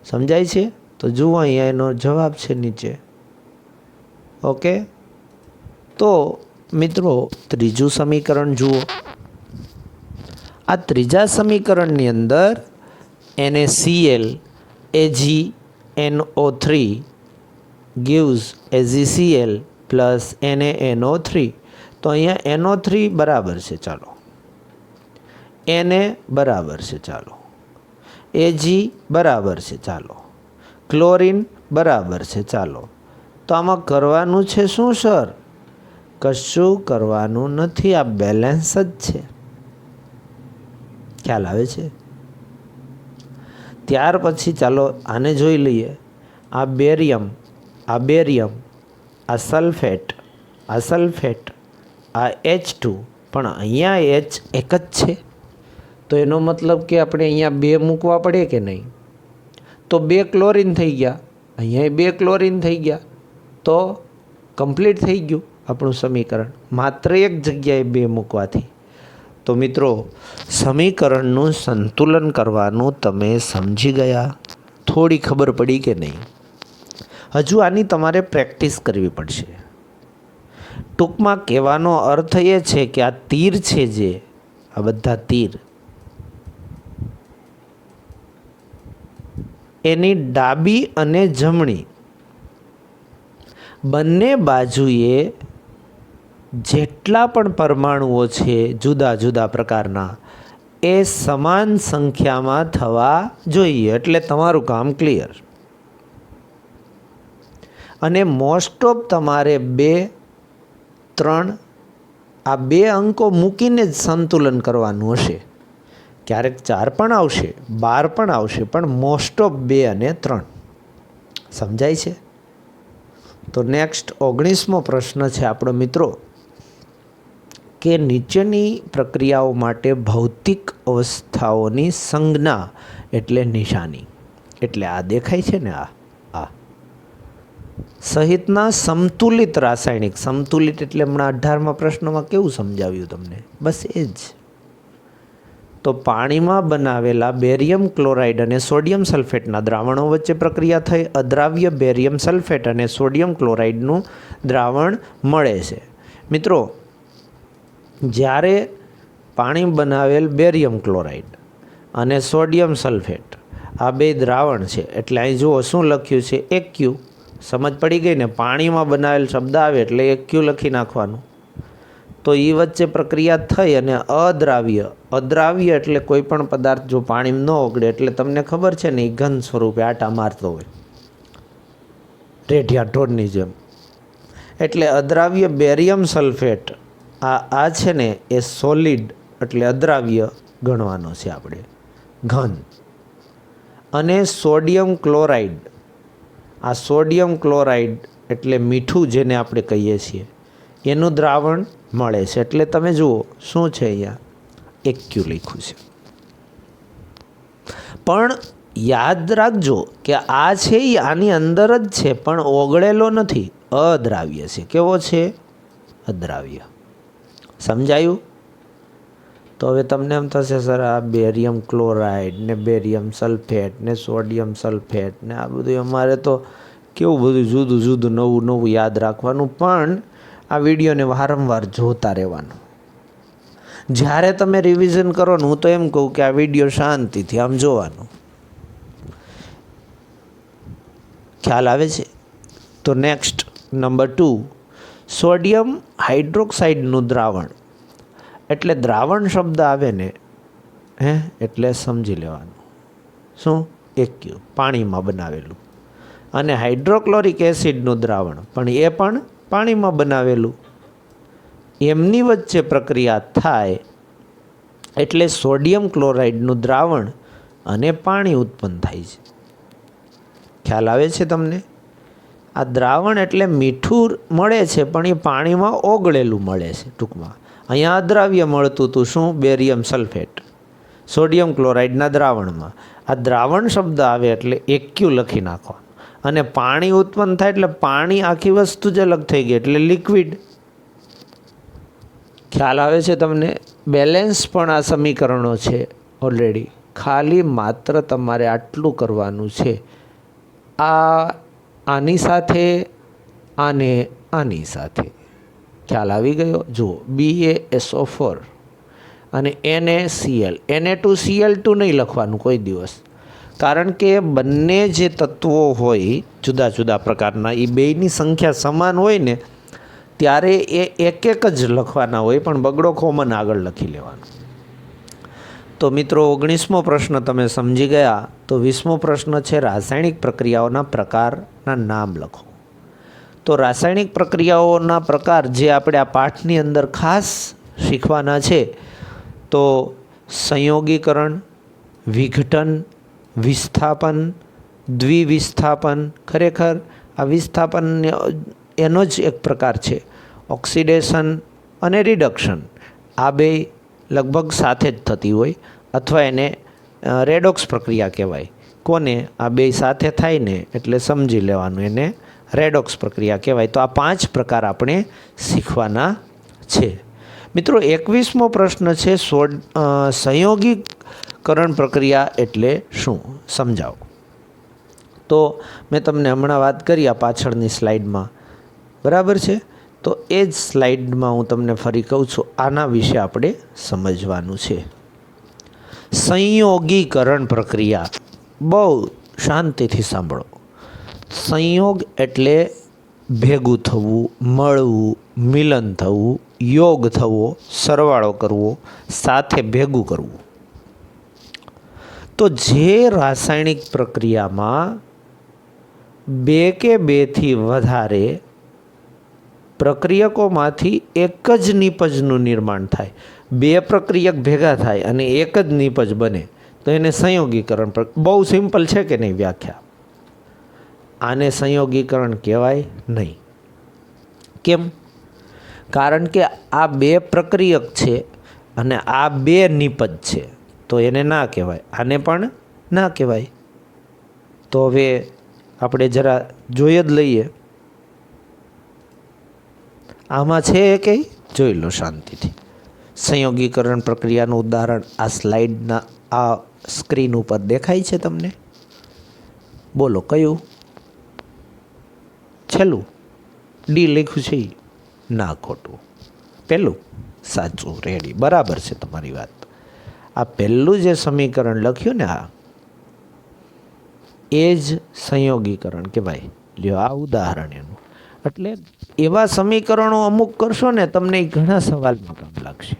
સમજાય છે? તો જુઓ અહીંયા એનો જવાબ છે નીચે. ઓકે. તો મિત્રો ત્રીજું સમીકરણ જુઓ. આ ત્રીજા સમીકરણની અંદર NaCl AgNO3 gives AgCl plus NaNO3. તો અહીંયા NO3 બરાબર છે, ચાલો Na બરાબર છે, ચાલો Ag બરાબર છે, ચાલો ક્લોરીન બરાબર છે, ચાલો. તો આમાં કરવાનું છે શું સર? કશું કરવાનું નથી, આ બેલેન્સ જ છે. ખ્યાલ આવે છે? ત્યાર પછી ચાલો આને જોઈ લઈએ. આ બેરિયમ, આ બેરિયમ, આ સલ્ફેટ, આ સલ્ફેટ, આ H2, પણ અહીંયા H એક જ છે, તો એનો મતલબ કે આપણે અહીંયા 2 મૂકવા પડે કે નહીં? તો 2 ક્લોરીન થઈ ગયા, અહીંયા 2 ક્લોરીન થઈ ગયા, તો કમ્પ્લીટ થઈ ગયું આપણું સમીકરણ, માત્ર એક જગ્યાએ 2 મૂકવાથી. તો મિત્રો, સમીકરણનું સંતુલન કરવાનું તમે સમજી ગયા? થોડી ખબર પડી કે નહીં? હજુ આની તમારે પ્રેક્ટિસ કરવી પડશે. ટૂંકમાં કહેવાનો અર્થ એ છે કે આ તીર છે, જે આ બધા તીર, એની ડાબી અને જમણી બંને બાજુએ જેટલા પણ પરમાણુઓ છે જુદા જુદા પ્રકારના, એ સમાન સંખ્યામાં થવા જોઈએ, એટલે તમારું કામ ક્લિયર. અને મોસ્ટ ઓફ તમારે 2, 3 આ 2 અંકો મૂકીને જ સંતુલન કરવાનું હશે. ક્યારેક 4 પણ આવશે, 12 પણ આવશે, પણ મોસ્ટ ઓફ 2 અને 3. સમજાય છે? તો નેક્સ્ટ 19મો પ્રશ્ન છે આપણો મિત્રો, કે નીચેની પ્રક્રિયાઓ માટે ભૌતિક અવસ્થાઓની સંજ્ઞા એટલે નિશાની, એટલે આ દેખાય છે ને, આ સહિતના સમતુલિત રાસાયણિક, સમતુલિત એટલે હમણાં 18મા પ્રશ્નમાં કેવું સમજાવ્યું તમને, બસ એ જ. તો પાણીમાં બનાવેલા બેરિયમ ક્લોરાઇડ અને સોડિયમ સલ્ફેટના દ્રાવણો વચ્ચે પ્રક્રિયા થઈ અદ્રાવ્ય બેરિયમ સલ્ફેટ અને સોડિયમ ક્લોરાઇડનું દ્રાવણ મળે છે. મિત્રો, જ્યારે પાણી બનાવેલ બેરિયમ ક્લોરાઇડ અને સોડિયમ સલ્ફેટ આ 2 દ્રાવણ છે, એટલે અહીં જુઓ શું લખ્યું છે, AQ. સમજ પડી ગઈ ને? પાણીમાં બનાવેલ શબ્દ આવે એટલે AQ લખી નાખવાનું. તો એ વચ્ચે પ્રક્રિયા થઈ અને અદ્રાવ્ય, અદ્રાવ્ય એટલે કોઈ પણ પદાર્થ જો પાણીમાં ન ઓગળે, એટલે તમને ખબર છે ને, એ ઘન સ્વરૂપે આટા મારતો હોય રેઢિયા ઢોરની જેમ. એટલે અદ્રાવ્ય બેરિયમ સલ્ફેટ આ છે ને, એ સોલિડ એટલે અદ્રાવ્ય ગણવાનો છે આપણે, ઘન. અને સોડિયમ ક્લોરાઇડ, આ સોડિયમ ક્લોરાઇડ એટલે મીઠું જેને આપણે કહીએ છીએ, એનું દ્રાવણ મળે છે. એટલે તમે જુઓ શું છે, અહીંયા AQ લખ્યું છે. પણ યાદ રાખજો કે આ છે એ આની અંદર જ છે, પણ ઓગળેલો નથી, અદ્રાવ્ય છે. કેવો છે? અદ્રાવ્ય. સમજાયું? તો હવે તમને એમ થશે, સર આ બેરિયમ ક્લોરાઇડ ને બેરિયમ સલ્ફેટ ને સોડિયમ સલ્ફેટ ને આ બધું અમારે તો કેવું બધું જુદું જુદું નવું નવું યાદ રાખવાનું. પણ આ વિડીયોને વારંવાર જોતા રહેવાનું. જ્યારે તમે રિવિઝન કરો ને, હું તો એમ કહું કે આ વિડીયો શાંતિથી આમ જોવાનું. ખ્યાલ આવે છે? તો નેક્સ્ટ નંબર 2, સોડિયમ હાઇડ્રોક્સાઇડનું દ્રાવણ. એટલે દ્રાવણ શબ્દ આવે ને, એટલે સમજી લેવાનું શું, AQ, પાણીમાં બનાવેલું. અને હાઇડ્રોક્લોરિક એસિડનું દ્રાવણ, પણ એ પણ પાણીમાં બનાવેલું. એમની વચ્ચે પ્રક્રિયા થાય એટલે સોડિયમ ક્લોરાઇડનું દ્રાવણ અને પાણી ઉત્પન્ન થાય છે. ખ્યાલ આવે છે તમને? આ દ્રાવણ એટલે મીઠું મળે છે, પણ એ પાણીમાં ઓગળેલું મળે છે. ટૂંકમાં અહીંયા અદ્રાવ્ય મળતું હતું, શું? બેરિયમ સલ્ફેટ, સોડિયમ ક્લોરાઇડના દ્રાવણમાં. આ દ્રાવણ શબ્દ આવે એટલે AQ લખી નાખો. અને પાણી ઉત્પન્ન થાય એટલે પાણી, આખી વસ્તુ જ અલગ થઈ ગઈ, એટલે લિક્વિડ. ખ્યાલ આવે છે તમને? બેલેન્સ પણ આ સમીકરણો છે ઓલરેડી. ખાલી માત્ર તમારે આટલું કરવાનું છે, આની સાથે, આને આની સાથે. ખ્યાલ આવી ગયો? જુઓ, BaSO4 અને NaCl, Na2Cl2 નહીં લખવાનું કોઈ દિવસ, કારણ કે બંને જે તત્વો હોય જુદા જુદા પ્રકારના, એ બેયની સંખ્યા સમાન હોય ને, ત્યારે એ એક એક જ લખવાના હોય, પણ બગડો કોમન આગળ લખી લેવાનો. તો મિત્રો, 19મો પ્રશ્ન તમે સમજી ગયા. તો 20મો પ્રશ્ન છે, રાસાયણિક પ્રક્રિયાઓના પ્રકારના નામ લખો. તો રાસાયણિક પ્રક્રિયાઓના પ્રકાર જે આપણે આ પાઠની અંદર ખાસ શીખવાના છે, તો સંયોગીકરણ, વિઘટન, વિસ્થાપન, દ્વિવિસ્થાપન. ખરેખર આ વિસ્થાપન એનો જ એક પ્રકાર છે. ઓક્સિડેશન અને રિડક્શન, આ બે લગભગ સાથે જ થતી હોય, અથવા એને રેડોક્સ પ્રક્રિયા કહેવાય. કોને? આ બે સાથે થાય ને એટલે સમજી લેવાનું, એને રેડોક્સ પ્રક્રિયા કહેવાય. તો આ 5 પ્રકાર આપણે શીખવાના છે. મિત્રો 21મો પ્રશ્ન છે સંયોગીકરણ પ્રક્રિયા એટલે શું, સમજાવો. તો મેં તમને હમણાં વાત કરી આ પાછળની સ્લાઇડમાં, બરાબર છે. તો એ જ સ્લાઇડમાં હું તમને ફરી કહું છું, આના વિશે આપણે સમજવાનું છે. સંયોગીકરણ પ્રક્રિયા, બહુ શાંતિથી સાંભળો. સંયોગ એટલે ભેગું થવું, મળવું, મિલન થવું, યોગ થવો, સરવાળો કરવો, સાથે ભેગું કરવું. તો જે રાસાયણિક પ્રક્રિયામાં બે કે બેથી વધારે પ્રક્રિયકોમાંથી એક જ નિપજનું નિર્માણ થાય, બે પ્રક્રિયક ભેગા થાય અને એક જ નિપજ બને, તો એને સંયોગીકરણ. બહુ સિમ્પલ છે કે નહીં વ્યાખ્યા? આને સંયોગીકરણ કહેવાય નહીં. કેમ? કારણ કે આ બે પ્રક્રિયક છે અને આ બે નિપજ છે, તો એને ના કહેવાય, આને પણ ના કહેવાય. તો હવે આપણે જરા જોઈ જ લઈએ, આમાં છે કે જોઈ લો શાંતિથી. સંયોગીકરણ પ્રક્રિયાનું ઉદાહરણ આ સ્લાઇડના આ સ્ક્રીન ઉપર દેખાય છે તમને? બોલો કયું? છેલ્લું ડી લખ્યું છે, ના ખોટું, પહેલું સાચું, રેડી, બરાબર છે તમારી વાત. આ પહેલું જે સમીકરણ લખ્યું ને, આ એ જ સંયોગીકરણ કહેવાય. લ્યો આ ઉદાહરણ એનું. એટલે એવા સમીકરણો અમુક કરશો ને, તમને ઘણા સવાલમાં કામ લાગશે.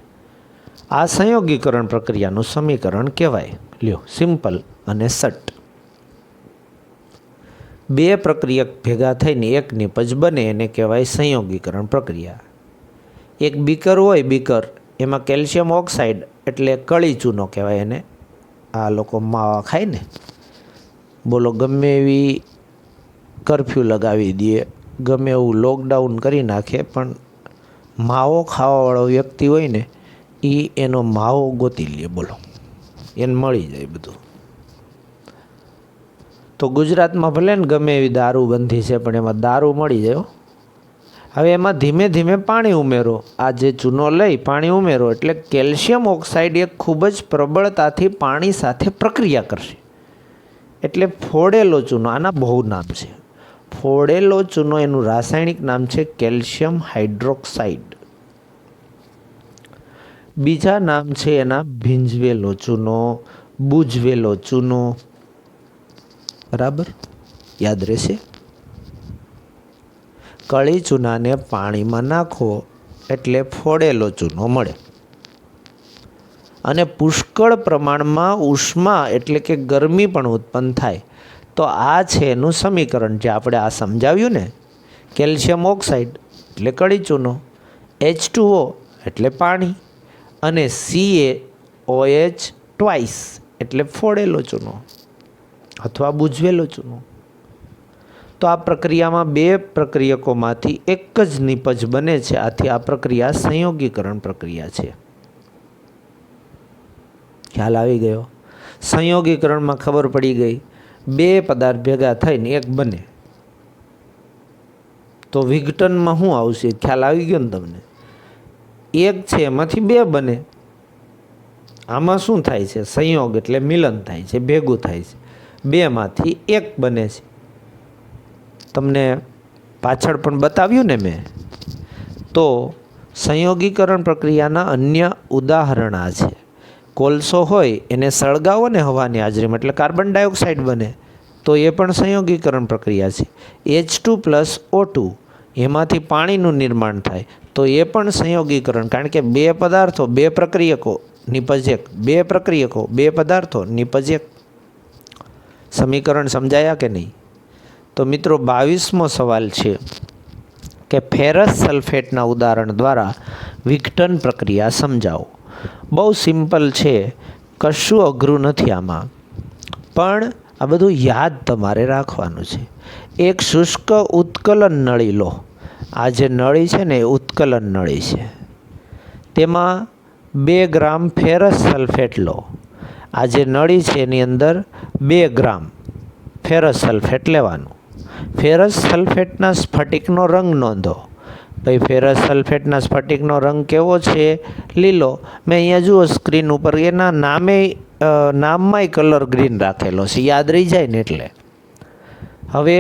આ સંયોગીકરણ પ્રક્રિયાનું સમીકરણ કહેવાય. લ્યો સિમ્પલ અને સટ. બે પ્રક્રિયક ભેગા થઈને એક નિપજ બને એને કહેવાય સંયોગીકરણ પ્રક્રિયા. એક બીકર હોય, બીકર, એમાં કેલ્શિયમ ઓક્સાઇડ એટલે કળી ચૂનો કહેવાય એને. આ લોકો માવા ખાય ને, બોલો ગમે એવી કરફ્યુ લગાવી દે, ગમે એવું લોકડાઉન કરી નાખે, પણ માવો ખાવાવાળો વ્યક્તિ હોય ને, એ એનો માવો ગોતી લે, બોલો, એને મળી જાય બધું. તો ગુજરાતમાં ભલે ને ગમે એવી દારૂ બંધી છે, પણ એમાં દારૂ મળી જાય. હવે એમાં ધીમે ધીમે પાણી ઉમેરો, આ જે ચૂનો લઈ પાણી ઉમેરો, એટલે કેલ્શિયમ ઓક્સાઇડ એક ખૂબ જ પ્રબળતાથી પાણી સાથે પ્રક્રિયા કરશે. એટલે ફોડેલો ચૂનો, આના બહુ નામ છે. ફોડેલો ચૂનો એનું રાસાયણિક નામ છે કેલ્શિયમ હાઇડ્રોક્સાઇડ. બીજા નામ છે એના ભીંજવેલો ચૂનો, બુજવેલો ચૂનો. બરાબર યાદ રહેશે. કળી ચૂનાને પાણીમાં નાખો એટલે ફોડેલો ચૂનો મળે. અને પુષ્કળ પ્રમાણમાં ઉષ્મા એટલે કે ગરમી પણ ઉત્પન્ન થાય. તો આ છે એનું સમીકરણ જે આપણે આ સમજાવ્યું ને. કેલ્શિયમ ઓક્સાઇડ એટલે કળી ચૂનો, H2O એટલે પાણી, અને CaOH ટ્વાઇસ એટલે ફોડેલો ચૂનો અથવા બુજવેલો ચૂનો. તો આ પ્રક્રિયામાં બે પ્રક્રિયકોમાંથી એક જ નિપજ બને છે. આથી આ પ્રક્રિયા સંયોગીકરણ પ્રક્રિયા છે. ખ્યાલ આવી ગયો? સંયોગીકરણમાં ખબર પડી ગઈ, બે પદાર્થ ભેગા થઈને એક બને. તો વિઘટનમાં શું આવશે? ખ્યાલ આવી ગયો ને તમને? એક છે એમાંથી બે બને. આમાં શું થાય છે? સંયોગ એટલે મિલન થાય છે, ભેગું થાય છે. બેમાંથી એક બને છે. તમને પાછળ પણ બતાવ્યું ને મેં. તો સંયોગીકરણ પ્રક્રિયાના અન્ય ઉદાહરણ આ છે. કોલસો હોય એને સળગાવો ને હવાની હાજરીમાં, એટલે કાર્બન ડાયોક્સાઇડ બને, તો એ પણ સંયોગીકરણ પ્રક્રિયા છે. H2+O2 એમાંથી પાણીનું નિર્માણ થાય, તો એ પણ સંયોગીકરણ. કારણ કે બે પદાર્થો, બે પ્રક્રિયકો, નિપજ એક, બે પ્રક્રિયકો, બે પદાર્થો, નિપજ એક. સમીકરણ સમજાયા કે નહીં? તો મિત્રો 22મો સવાલ છે કે ફેરસ સલ્ફેટના ઉદાહરણ દ્વારા વિઘટન પ્રક્રિયા સમજાવો. બહુ સિમ્પલ છે, કશું અઘરું નથી આમાં, પણ આ બધું યાદ તમારે રાખવાનું છે. એક શુષ્ક ઉત્કલન નળી લો. આ જે નળી છે ને એ ઉત્કલન નળી છે. તેમાં 2 ગ્રામ ફેરસ સલ્ફેટ લો. આ જે નળી છે એની અંદર 2 ગ્રામ ફેરસ સલ્ફેટ લેવાનું. ફેરસ સલ્ફેટના સ્ફટિકનો રંગ નોંધો. ભાઈ ફેરસ સલ્ફેટના સ્ફટિકનો રંગ કેવો છે? લીલો. મેં અહીંયા જુઓ સ્ક્રીન ઉપર એના નામમાંય કલર ગ્રીન રાખેલો છે, યાદ રહી જાય ને એટલે. હવે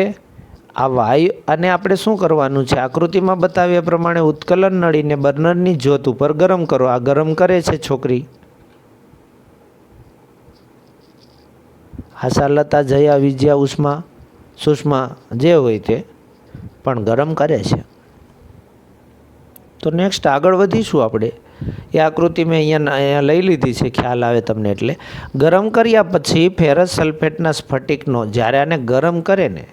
આ વાયુ અને આપણે શું કરવાનું છે? આકૃતિમાં બતાવ્યા પ્રમાણે ઉત્કલન નળીને બર્નરની જ્યોત ઉપર ગરમ કરો. આ ગરમ કરે છે છોકરી. આશાલતા, જયા, વિજયા, ઉષ્મા, સુષ્મા જે હોય તે પણ ગરમ કરે છે. તો નેક્સ્ટ આગળ વધીશું આપણે. એ આકૃતિ મેં અહીંયા લઈ લીધી છે, ખ્યાલ આવે તમને. એટલે ગરમ કર્યા પછી ફેરસ સલ્ફેટના સ્ફટિકનો જ્યારે આને ગરમ કરે ને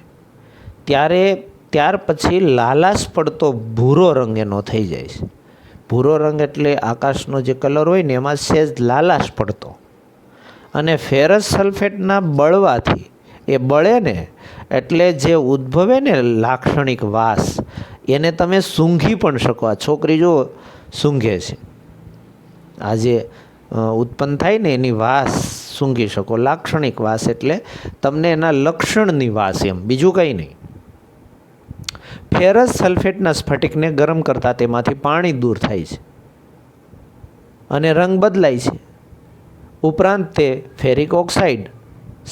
ત્યાર પછી લાલાશ પડતો ભૂરો રંગ એનો થઈ જાય છે. ભૂરો રંગ એટલે આકાશનો જે કલર હોય ને એમાં સહેજ લાલાશ પડતો. અને ફેરસ સલ્ફેટના બળવાથી એ બળે ને એટલે જે ઉદ્ભવે ને લાક્ષણિક વાસ એને તમે સૂંઘી પણ શકો. આ છોકરી જો સૂંઘે છે, આ જે ઉત્પન્ન થાય ને એની વાસ સૂંઘી શકો. લાક્ષણિક વાસ એટલે તમને એના લક્ષણની વાસ, એમ બીજું કંઈ નહીં. ફેરસ સલ્ફેટના સ્ફટિકને ગરમ કરતાં તેમાંથી પાણી દૂર થાય છે અને રંગ બદલાય છે. ઉપરાંત તે ફેરિક ઓક્સાઇડ,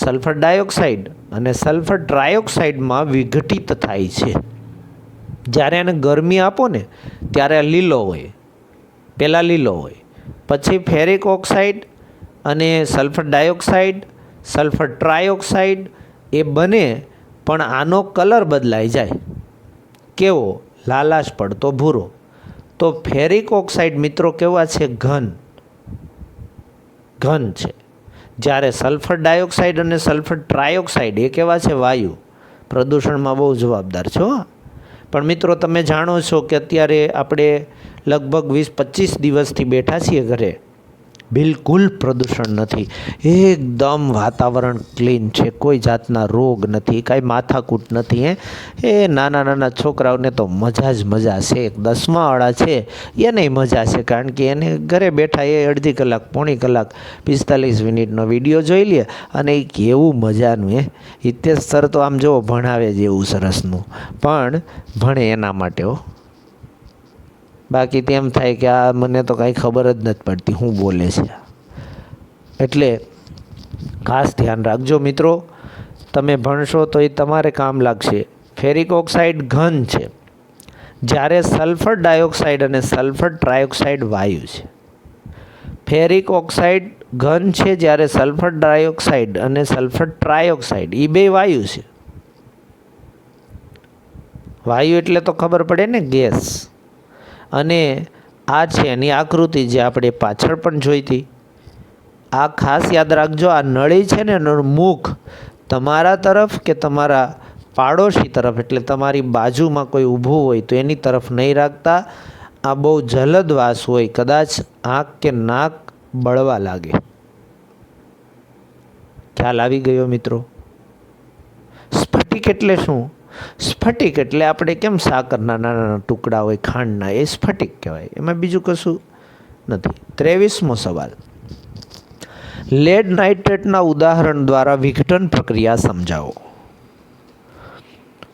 સલ્ફર ડાયોક્સાઇડ અને સલ્ફર ટ્રાયોક્સાઇડમાં વિઘટિત થાય છે. જ્યારે એને ગરમી આપો ને ત્યારે આ લીલો હોય, પહેલાં લીલો હોય, પછી ફેરિક ઓક્સાઇડ અને સલ્ફર ડાયોક્સાઇડ, સલ્ફર ટ્રાયોક્સાઇડ એ બને, પણ આનો કલર બદલાઈ જાય. કેવો? લાલાશ પડતો ભૂરો. તો ફેરિક ઓક્સાઇડ મિત્રો કેવા છે? ઘન છે. જ્યારે સલ્ફર ડાયોક્સાઇડ અને સલ્ફર ટ્રાયોક્સાઇડ એ કેવા છે? વાયુ. પ્રદૂષણમાં બહુ જવાબદાર છે. પણ મિત્રો તમે જાણો છો કે અત્યારે આપણે લગભગ 20-25 દિવસથી બેઠા છીએ ઘરે, બિલકુલ પ્રદૂષણ નથી, એકદમ વાતાવરણ ક્લીન છે, કોઈ જાતના રોગ નથી, કાંઈ માથાકૂટ નથી. એ નાના છોકરાઓને તો મજા જ મજા છે. 10માવાળા છે એને મજા છે, કારણ કે એને ઘરે બેઠા એ અડધી કલાક, પોણી કલાક, 45 મિનિટનો વિડીયો જોઈ લે અને એ કેવું મજાનું. હિતેશ સર તો આમ જુઓ ભણાવે જેવું સરસનું, પણ ભણે એના માટે બાકી તેમ થાય કે આ મને તો કાંઈ ખબર જ નથી પડતી શું બોલે છે. એટલે ખાસ ધ્યાન રાખજો મિત્રો, તમે ભણશો તો એ તમારે કામ લાગશે. ફેરિક ઓક્સાઇડ ઘન છે, જ્યારે સલ્ફર ડાયોક્સાઇડ અને સલ્ફર ટ્રાયોક્સાઇડ વાયુ છે. ફેરિક ઓક્સાઇડ ઘન છે, જ્યારે સલ્ફર ડાયોક્સાઇડ અને સલ્ફર ટ્રાયોક્સાઇડ એ બે વાયુ છે. વાયુ એટલે તો ખબર પડે ને, ગેસ. અને આ છે એની આકૃતિ જે આપણે પાછળ પણ જોઈ હતી. આ ખાસ યાદ રાખજો, આ નળી છે ને એનું મુખ તમારા તરફ કે તમારા પાડોશી તરફ, એટલે તમારી બાજુમાં કોઈ ઊભું હોય તો એની તરફ નહીં રાખતા. આ બહુ જલદ વાસ હોય, કદાચ આંખ કે નાક બળવા લાગે. ખ્યાલ આવી ગયો મિત્રો? સ્ફટિક એટલે શું? સ્ફટિક એટલે આપણે કેમ સાકરના નાના ટુકડા હોય ખાંડના, એ સ્ફટિક કહેવાય, એમાં બીજું કશું નથી. 23મો સવાલ, લેડ નાઇટ્રેટના ઉદાહરણ દ્વારા વિઘટન પ્રક્રિયા સમજાવો.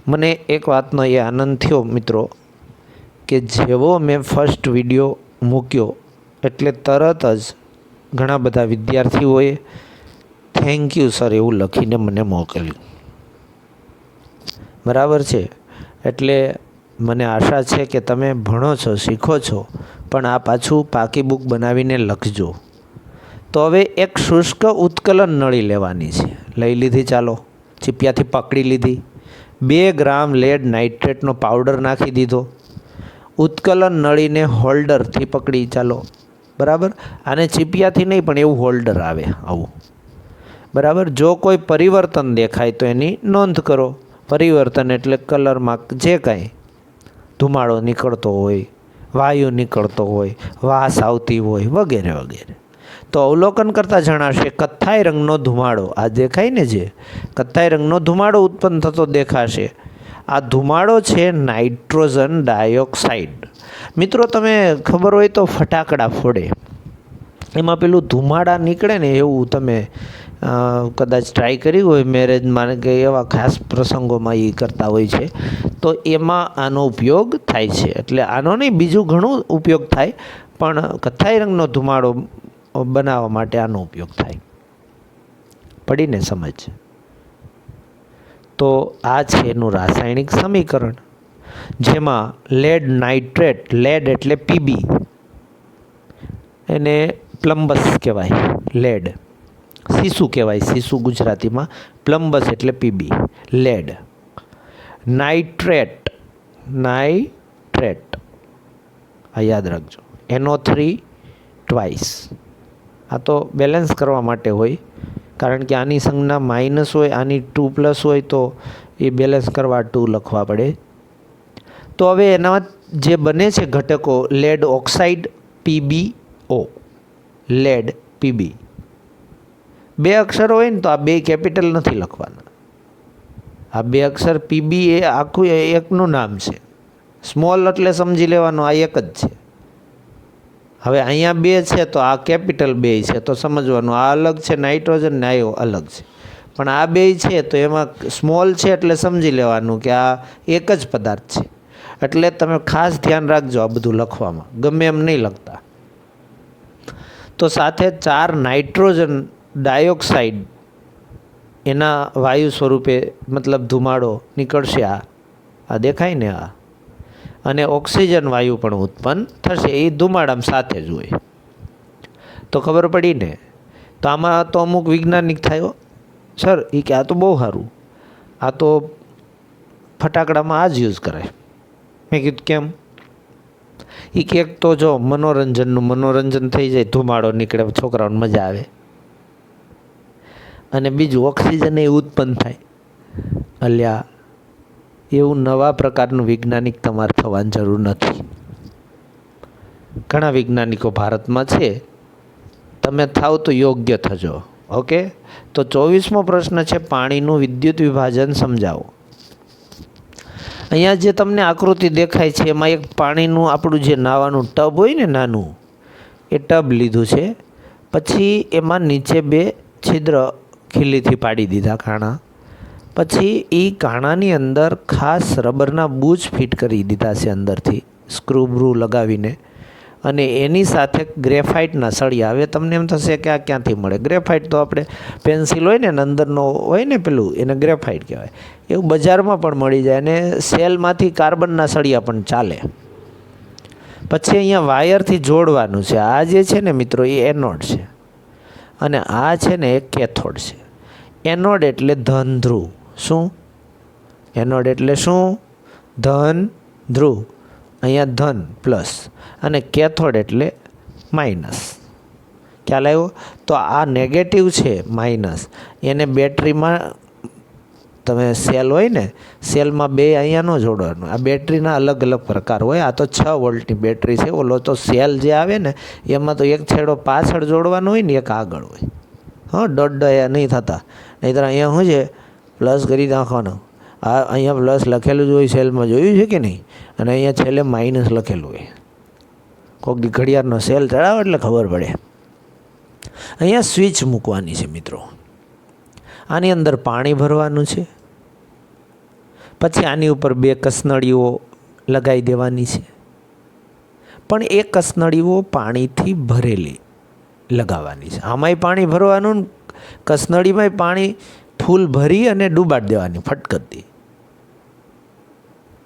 મને એક વાતનો એ આનંદ થયો મિત્રો કે જેવો મેં ફર્સ્ટ વિડીયો મૂક્યો એટલે તરત જ ઘણા બધા વિદ્યાર્થીઓએ થેન્ક યુ સર એવું લખીને મને મોકલ્યું. બરાબર છે? એટલે મને આશા છે કે તમે ભણો છો, શીખો છો, પણ આ પાછું પાકી બુક બનાવીને લખજો. તો હવે એક શુષ્ક ઉત્કલન નળી લેવાની છે. લઈ લીધી, ચાલો ચીપિયાથી પકડી લીધી. 2 ગ્રામ લેડ નાઇટ્રેટનો પાવડર નાખી દીધો. ઉત્કલન નળીને હોલ્ડરથી પકડી, ચાલો બરાબર. આને ચીપિયાથી નહીં પણ એવું હોલ્ડર આવે આવું, બરાબર. જો કોઈ પરિવર્તન દેખાય તો એની નોંધ કરો. પરિવર્તન એટલે કલરમાં જે કાંઈ ધુમાડો નીકળતો હોય, વાયુ નીકળતો હોય, વાસ આવતી હોય વગેરે વગેરે. તો અવલોકન કરતાં જણાશે કથ્થાઈ રંગનો ધુમાડો, આ દેખાય ને જે કથ્થાઈ રંગનો ધુમાડો ઉત્પન્ન થતો દેખાશે. આ ધુમાડો છે નાઇટ્રોજન ડાયોક્સાઇડ. મિત્રો તમે ખબર હોય તો ફટાકડા ફોડે એમાં પેલું ધુમાડા નીકળે ને એવું તમે કદાચ ટ્રાય કરી હોય મેરેજમાં કે એવા ખાસ પ્રસંગોમાં એ કરતા હોય છે, તો એમાં આનો ઉપયોગ થાય છે. એટલે આનો નહીં, બીજું ઘણું ઉપયોગ થાય, પણ કથ્થાઈ રંગનો ધુમાડો બનાવવા માટે આનો ઉપયોગ થાય. પડીને સમજ. તો આ છે એનું રાસાયણિક સમીકરણ, જેમાં લેડ નાઇટ્રેટ, લેડ એટલે પીબી, એને પ્લમ્બસ કહેવાય, લેડ સીસુ કહેવાય, સીસુ ગુજરાતીમાં, પ્લમ્બસ એટલે પીબી, લેડ. નાઇટ્રેટ, નાઇટ્રેટ આ યાદ રાખજો, NO3 ટ્વાઇસ. આ તો બેલેન્સ કરવા માટે હોય, કારણ કે આની સંજ્ઞા માઇનસ હોય, આની 2+ હોય, તો એ બેલેન્સ કરવા 2 લખવા પડે. તો હવે એના જે બને છે ઘટકો, lead oxide PbO, lead PB. 2 અક્ષરો હોય ને તો આ 2 કેપિટલ નથી લખવાના. આ 2 અક્ષર પીબી એ આખું એકનું નામ છે, સ્મોલ એટલે સમજી લેવાનું આ એક જ છે. હવે અહીંયા 2 છે તો આ કેપિટલ 2 છે, તો સમજવાનું આ અલગ છે, નાઇટ્રોજન ને આયો અલગ છે. પણ આ 2 છે તો એમાં સ્મોલ છે એટલે સમજી લેવાનું કે આ એક જ પદાર્થ છે. એટલે તમે ખાસ ધ્યાન રાખજો આ બધું લખવામાં, ગમે એમ નહીં લખતા. તો સાથે 4 નાઇટ્રોજન ડાયોક્સાઇડ એના વાયુ સ્વરૂપે, મતલબ ધુમાડો નીકળશે. આ દેખાય ને આ, અને ઓક્સિજન વાયુ પણ ઉત્પન્ન થશે, એ ધુમાડામાં સાથે જ હોય. તો ખબર પડી ને. તો આમાં તો અમુક વૈજ્ઞાનિક થયો, સર એ કે આ તો બહુ સારું, આ તો ફટાકડામાં આ જ યુઝ કરાય. મેં કીધું કેમ? એ કે એક તો જો મનોરંજન થઈ જાય, ધુમાડો નીકળે, છોકરાઓને મજા આવે, અને બીજું ઓક્સિજન એ ઉત્પન્ન થાય. અલ્યા એવું નવા પ્રકારનું વૈજ્ઞાનિક તમારે થવાની જરૂર નથી. ઘણા વૈજ્ઞાનિકો ભારતમાં છે, તમે થાવ તો યોગ્ય થજો. ઓકે. તો 24મો પ્રશ્ન છે, પાણીનું વિદ્યુત વિભાજન સમજાવો. અહીંયા જે તમને આકૃતિ દેખાય છે એમાં એક પાણીનું આપણું જે નાવાનું ટબ હોય ને નાનું, એ ટબ લીધું છે. પછી એમાં નીચે 2 છિદ્ર ખીલીથી પાડી દીધા, કાણા. પછી એ કાણાની અંદર ખાસ રબરના બૂચ ફિટ કરી દીધા છે અંદરથી, સ્ક્રૂ બ્રૂ લગાવીને. અને એની સાથે ગ્રેફાઇટના સળિયા. હવે તમને એમ થશે કે આ ક્યાંથી મળે? ગ્રેફાઇટ તો આપણે પેન્સિલ હોય ને અંદરનો હોય ને પેલું, એને ગ્રેફાઇટ કહેવાય. એવું બજારમાં પણ મળી જાય, અને સેલમાંથી કાર્બનના સળિયા પણ ચાલે. પછી અહીંયા વાયરથી જોડવાનું છે. આ જે છે ને મિત્રો એ એનોડ છે, અને આ છે ને એ કેથોડ છે. એનોડ એટલે ધન ધ્રુવ. શું? એનોડ એટલે શું? ધન ધ્રુવ. અહીંયા ધન પ્લસ, અને કેથોડ એટલે માઇનસ. ખ્યાલ આવ્યો? તો આ નેગેટિવ છે, માઇનસ. એને બેટરીમાં તમે સેલ હોય ને, સેલમાં 2 અહીંયા ન જોડવાનું. આ બેટરીના અલગ અલગ પ્રકાર હોય. આ તો 6 વોલ્ટની બેટરી છે. ઓલો તો સેલ જે આવે ને એમાં તો એક છેડો પાછળ જોડવાનો હોય ને એક આગળ હોય. હા, દોઢ નહીં થતા. નહીંતર અહીંયા શું છે, પ્લસ કરી નાખવાનો. આ અહીંયા પ્લસ લખેલું જ હોય, સેલમાં જોયું છે કે નહીં? અને અહીંયા છેલ્લે માઇનસ લખેલું હોય. કોઈક દી ઘડિયાળનો સેલ ચડાવો એટલે ખબર પડે. અહીંયા સ્વિચ મૂકવાની છે મિત્રો. આની અંદર પાણી ભરવાનું છે. પછી આની ઉપર 2 કસનળીઓ લગાવી દેવાની છે. પણ એ કસનળીઓ પાણીથી ભરેલી લગાવવાની છે. આમાંય પાણી ભરવાનું, કસનળીમાંય પાણી ફૂલ ભરી અને ડૂબાડી દેવાની ફટકતી.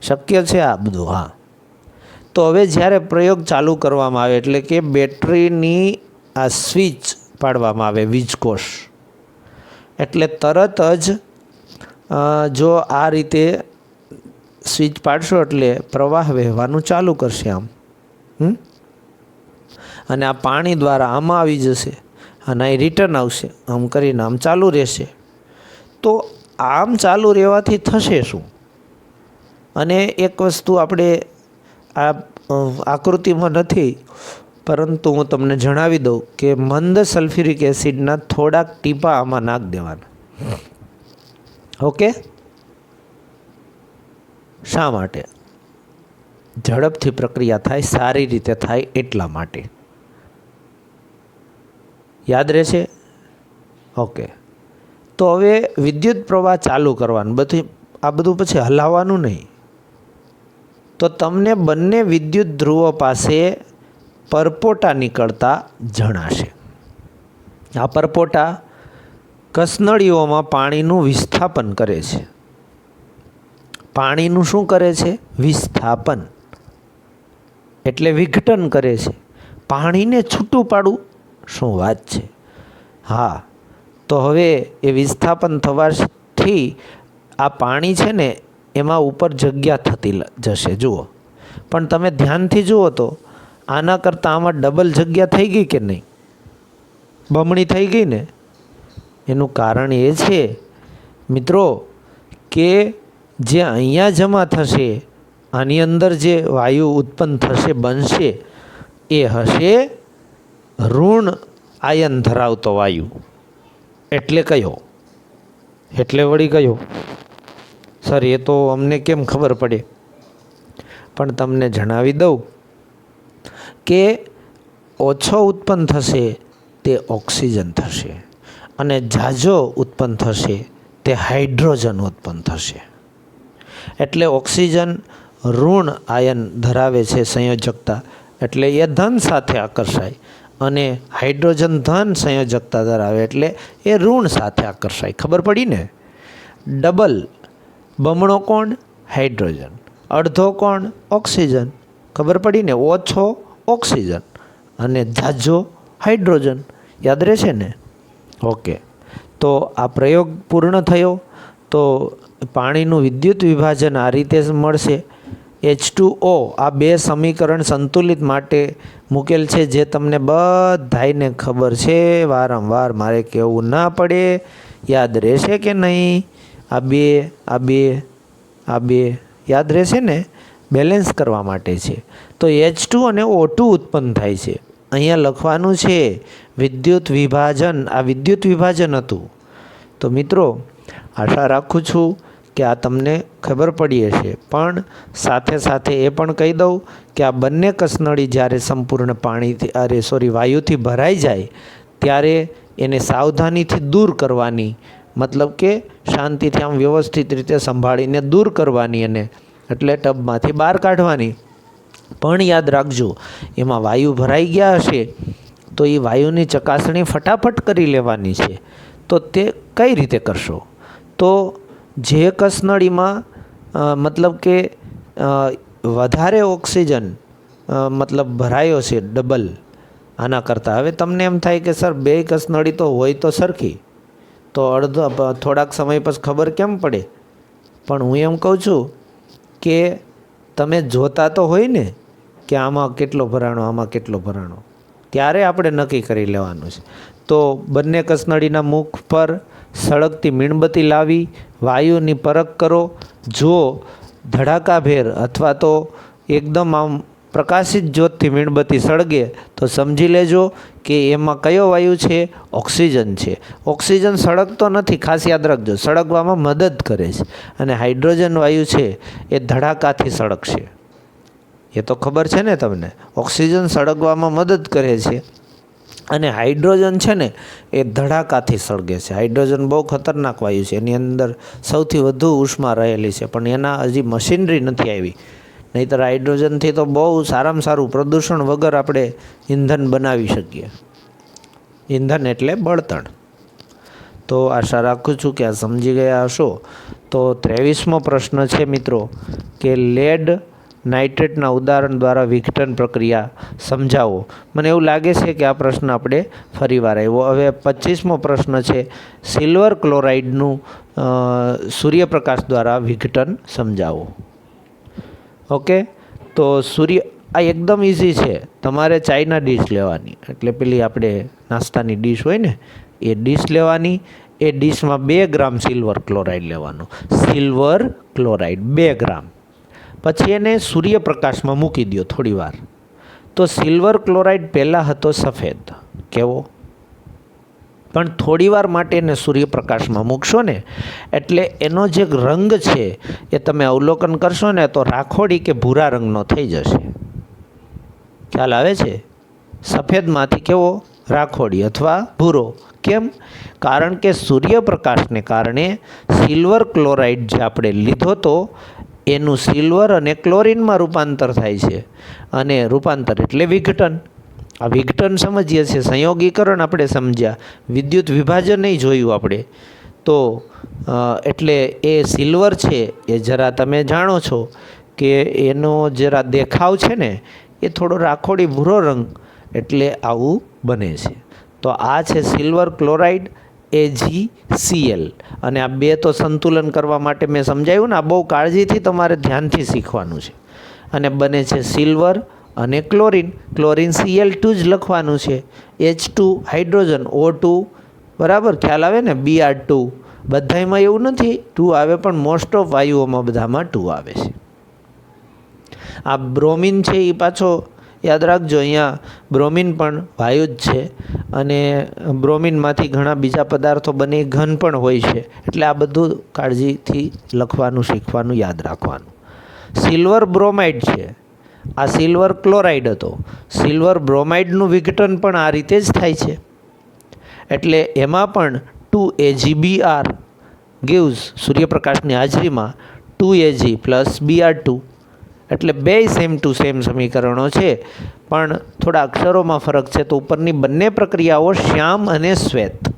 શક્ય છે આ બધું? હા. તો હવે જ્યારે પ્રયોગ ચાલુ કરવામાં આવે, એટલે કે બેટરીની આ સ્વિચ પાડવામાં આવે, વીજકોષ, એટલે તરત જ જો આ રીતે સ્વિચ પાડશો એટલે પ્રવાહ વહેવાનું ચાલુ કરશે આમ. અને આ પાણી દ્વારા આમાં આવી જશે, અને અહીં રિટર્ન આવશે. આમ કરીને આમ ચાલુ રહેશે. તો આમ ચાલુ રહેવાથી થશે શું? અને એક વસ્તુ આપણે આ આકૃતિમાં નથી, પરંતુ હું તમને જણાવી દઉં કે મંદ સલ્ફ્યુરિક એસિડના થોડાક ટીપા આમાં નાખી દેવાના. ઓકે. શા માટે? ઝડપથી પ્રક્રિયા થાય, સારી રીતે થાય એટલા માટે. યાદ રહેશે? ઓકે. તો હવે વિદ્યુત પ્રવાહ ચાલુ કરવાનું, આ બધું પછી હલાવવાનું નહીં. તો તમને બંને વિદ્યુત ધ્રુવો પાસે પરપોટા નીકળતા જણાશે. આ પરપોટા કસનળીઓમાં પાણીનું વિસ્થાપન કરે છે. પાણીનું શું કરે છે? વિસ્થાપન, એટલે વિઘટન કરે છે. પાણીને છૂટું પાડવું, શું વાત છે. હા, તો હવે એ વિસ્થાપન થવાથી આ પાણી છે ને એમાં ઉપર જગ્યા થતી જશે. જુઓ, પણ તમે ધ્યાનથી જુઓ તો આના કરતાં આમાં ડબલ જગ્યા થઈ ગઈ કે નહીં? બમણી થઈ ગઈ ને. એનું કારણ એ છે મિત્રો કે જે અહીંયા જમા થશે, આની અંદર જે વાયુ ઉત્પન્ન થશે, બનશે, એ હશે ઋણ આયન ધરાવતો વાયુ. એટલે કયો? એટલે વળી કયો? સર, એ તો અમને કેમ ખબર પડે? પણ તમને જણાવી દઉં કે ઓછો ઉત્પન્ન થશે તે ઓક્સિજન થશે, અને ઝાઝો ઉત્પન્ન થશે તે હાઇડ્રોજન ઉત્પન્ન થશે. એટલે ઓક્સિજન ઋણ આયન ધરાવે છે સંયોજકતા, એટલે એ ધન સાથે આકર્ષાય, અને હાઇડ્રોજન ધન સંયોજકતા ધરાવે એટલે એ ઋણ સાથે આકર્ષાય. ખબર પડી ને? ડબલ, બમણો કોણ? હાઇડ્રોજન. અડધો કોણ? ઓક્સિજન. ખબર પડી ને? ઓછો ઓક્સિજન અને ઝાઝો હાઇડ્રોજન. યાદ રહેશે ને? ઓકે, તો આ પ્રયોગ પૂર્ણ થયો. તો પાણીનું વિદ્યુત વિભાજન આ રીતે મળશે. H2O આ બે સમીકરણ સંતુલિત માટે મૂકેલ છે, જે તમને બધાયને ખબર છે, વારંવાર મારે કહેવું ના પડે. યાદ રહેશે કે નહીં? આ બે યાદ રહેશે ને? બેલેન્સ કરવા માટે છે. તો H2 અને O2 ઉત્પન્ન થાય છે. અહીંયા લખવાનું છે વિદ્યુત વિભાજન. આ વિદ્યુત વિભાજન હતું. તો મિત્રો, આશા રાખું છું કે આ તમને ખબર પડી હશે. પણ સાથે સાથે એ પણ કહી દઉં કે આ બંને કસનળી જ્યારે સંપૂર્ણ વાયુથી ભરાઈ જાય ત્યારે એને સાવધાનીથી દૂર કરવાની, મતલબ કે શાંતિથી આમ વ્યવસ્થિત રીતે સંભાળીને દૂર કરવાની, અને એટલે ટબમાંથી બહાર કાઢવાની. પણ યાદ રાખજો, એમાં વાયુ ભરાઈ ગયા હશે તો એ વાયુની ચકાસણી ફટાફટ કરી લેવાની છે. તો તે કઈ રીતે કરશો? તો જે કસનળીમાં મતલબ કે વધારે ઓક્સિજન ભરાયો છે ડબલ આના કરતાં, હવે તમને એમ થાય કે સર બે કસનળી તો હોય તો સરખી, તો થોડાક સમય પછી ખબર કેમ પડે? પણ હું એમ કહું છું કે તમે જોતા તો હોય ને કે આમાં કેટલો ભરાણો, આમાં કેટલો ભરાણો, ત્યારે આપણે નક્કી કરી લેવાનું છે. તો બંને કસનળીના મુખ પર સળગતી મીણબત્તી લાવી વાયુની પરખ કરો. જો ધડાકાભેર અથવા તો એકદમ આમ પ્રકાશિત જ્યોતથી મીણબત્તી સળગે તો સમજી લેજો કે એમાં કયો વાયુ છે? ઓક્સિજન છે. ઓક્સિજન સળગતો નથી, ખાસ યાદ રાખજો, સળગવામાં મદદ કરે છે. અને હાઇડ્રોજન વાયુ છે એ ધડાકાથી સળગશે. એ તો ખબર છે ને તમને? ઓક્સિજન સળગવામાં મદદ કરે છે અને હાઇડ્રોજન છે ને એ ધડાકાથી સળગે છે. હાઇડ્રોજન બહુ ખતરનાક વાયુ છે, એની અંદર સૌથી વધુ ઉષ્મા રહેલી છે, પણ એના હજી મશીનરી નથી આવી. નહીંતર હાઇડ્રોજનથી તો બહુ સારામાં સારું પ્રદૂષણ વગર આપણે ઈંધણ બનાવી શકીએ. ઈંધણ એટલે બળતણ. તો આશા રાખું છું કે આ સમજી ગયા હશો. તો 23મો પ્રશ્ન છે મિત્રો કે લેડ નાઇટ્રેટના ઉદાહરણ દ્વારા વિઘટન પ્રક્રિયા સમજાવો. મને એવું લાગે છે કે આ પ્રશ્ન આપણે ફરીવાર આવ્યો. હવે 25મો પ્રશ્ન છે સિલ્વર ક્લોરાઇડનું સૂર્યપ્રકાશ દ્વારા વિઘટન સમજાવો. ઓકે, તો આ એકદમ ઇઝી છે. તમારે ચાઈના ડીશ લેવાની, એટલે પેલી આપણે નાસ્તાની ડીશ હોય ને એ ડીશ લેવાની. એ ડીશમાં 2 ગ્રામ સિલ્વર ક્લોરાઇડ લેવાનું. સિલ્વર ક્લોરાઇડ 2 ગ્રામ. પછી એને સૂર્યપ્રકાશમાં મૂકી દો થોડી વાર. તો સિલ્વર ક્લોરાઇડ પહેલાં હતો સફેદ, કેવો? પણ થોડી વાર માટે એને સૂર્યપ્રકાશમાં મૂકશો ને એટલે એનો જે રંગ છે એ તમે અવલોકન કરશો ને તો રાખોડી કે ભૂરા રંગનો થઈ જશે. ખ્યાલ આવે છે? સફેદમાંથી કેવો? રાખોડી અથવા ભૂરો કેમ? કારણ કે સૂર્યપ્રકાશને કારણે સિલ્વર ક્લોરાઇડ જે આપણે લીધો તો એનું સિલ્વર અને ક્લોરિનમાં રૂપાંતર થાય છે, અને રૂપાંતર એટલે વિઘટન. આ વિઘટન સમજીએ છીએ, સંયોગીકરણ આપણે સમજ્યા, વિદ્યુત વિભાજન નહીં જોયું આપણે. તો એટલે એ સિલ્વર છે એ જરા તમે જાણો છો કે એનો જરા દેખાવ છે ને એ થોડો રાખોડી ભૂરો રંગ, એટલે આવું બને છે. તો આ છે સિલ્વર ક્લોરાઇડ AgCl. અને આ બે તો સંતુલન કરવા માટે મેં સમજાવ્યું ને, આ બહુ કાળજીથી તમારે ધ્યાનથી શીખવાનું છે. અને બને છે સિલ્વર અને ક્લોરિન. ક્લોરિન Cl2 જ લખવાનું છે. H2 હાઇડ્રોજન, O2 બરાબર ખ્યાલ આવે ને, Br2. બધામાં એવું નથી 2 આવે, પણ મોસ્ટ ઓફ વાયુઓમાં બધામાં 2 આવે છે. આ બ્રોમિન છે એ પાછો યાદ રાખજો, અહીંયા બ્રોમિન પણ વાયુ જ છે, અને બ્રોમિનમાંથી ઘણા બીજા પદાર્થો બને, ઘન પણ હોય છે. એટલે આ બધું કાળજીથી લખવાનું, શીખવાનું, યાદ રાખવાનું. સિલ્વર બ્રોમાઇડ છે, આ સિલ્વર ક્લોરાઇડ હતો. સિલ્વર બ્રોમાઇડનું વિઘટન પણ આ રીતે જ થાય છે. એટલે એમાં પણ 2AgBr gives, સૂર્યપ્રકાશની હાજરીમાં 2Ag + Br2. એટલે બે સેમ ટુ સેમ સમીકરણો છે, પણ થોડા અક્ષરોમાં ફરક છે. તો ઉપરની બંને પ્રક્રિયાઓ શ્યામ અને શ્વેત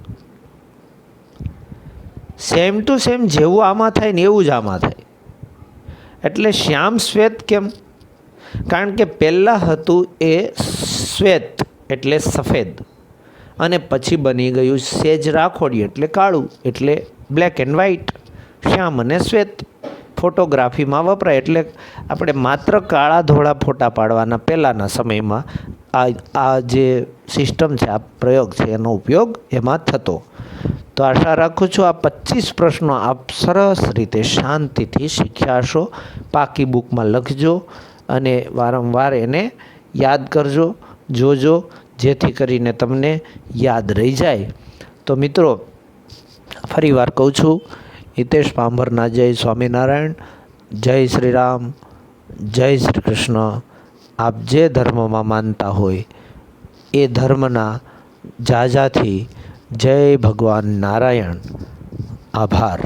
સેમ ટુ સેમ, જેવું આમાં થાય ને એવું જ આમાં થાય. એટલે શ્યામ શ્વેત કેમ? કારણ કે પહેલાં હતું એ શ્વેત એટલે સફેદ, અને પછી બની ગયું સેજ રાખોડી એટલે કાળું, એટલે બ્લેક એન્ડ વ્હાઇટ. શ્યામ અને શ્વેત ફોટોગ્રાફીમાં વપરાય. એટલે આપણે માત્ર કાળા ધોળા ફોટા પાડવાના પહેલાંના સમયમાં આ જે સિસ્ટમ છે, આ પ્રયોગ છે, એનો ઉપયોગ એમાં થતો. તો આશા રાખું છું આ 25 પ્રશ્નો આપ સરસ રીતે શાંતિથી શીખ્યા હશો. પાકી બુકમાં લખજો અને વારંવાર એને યાદ કરજો, જોજો, જેથી કરીને તમને યાદ રહી જાય. તો મિત્રો ફરીવાર કહું છું, હિતેશ પાંભરના જય સ્વામિનારાયણ, જય શ્રી રામ, જય શ્રી કૃષ્ણ. આપ જે ધર્મમાં માનતા હોય એ ધર્મના જાજાથી જય ભગવાન નારાયણ. આભાર.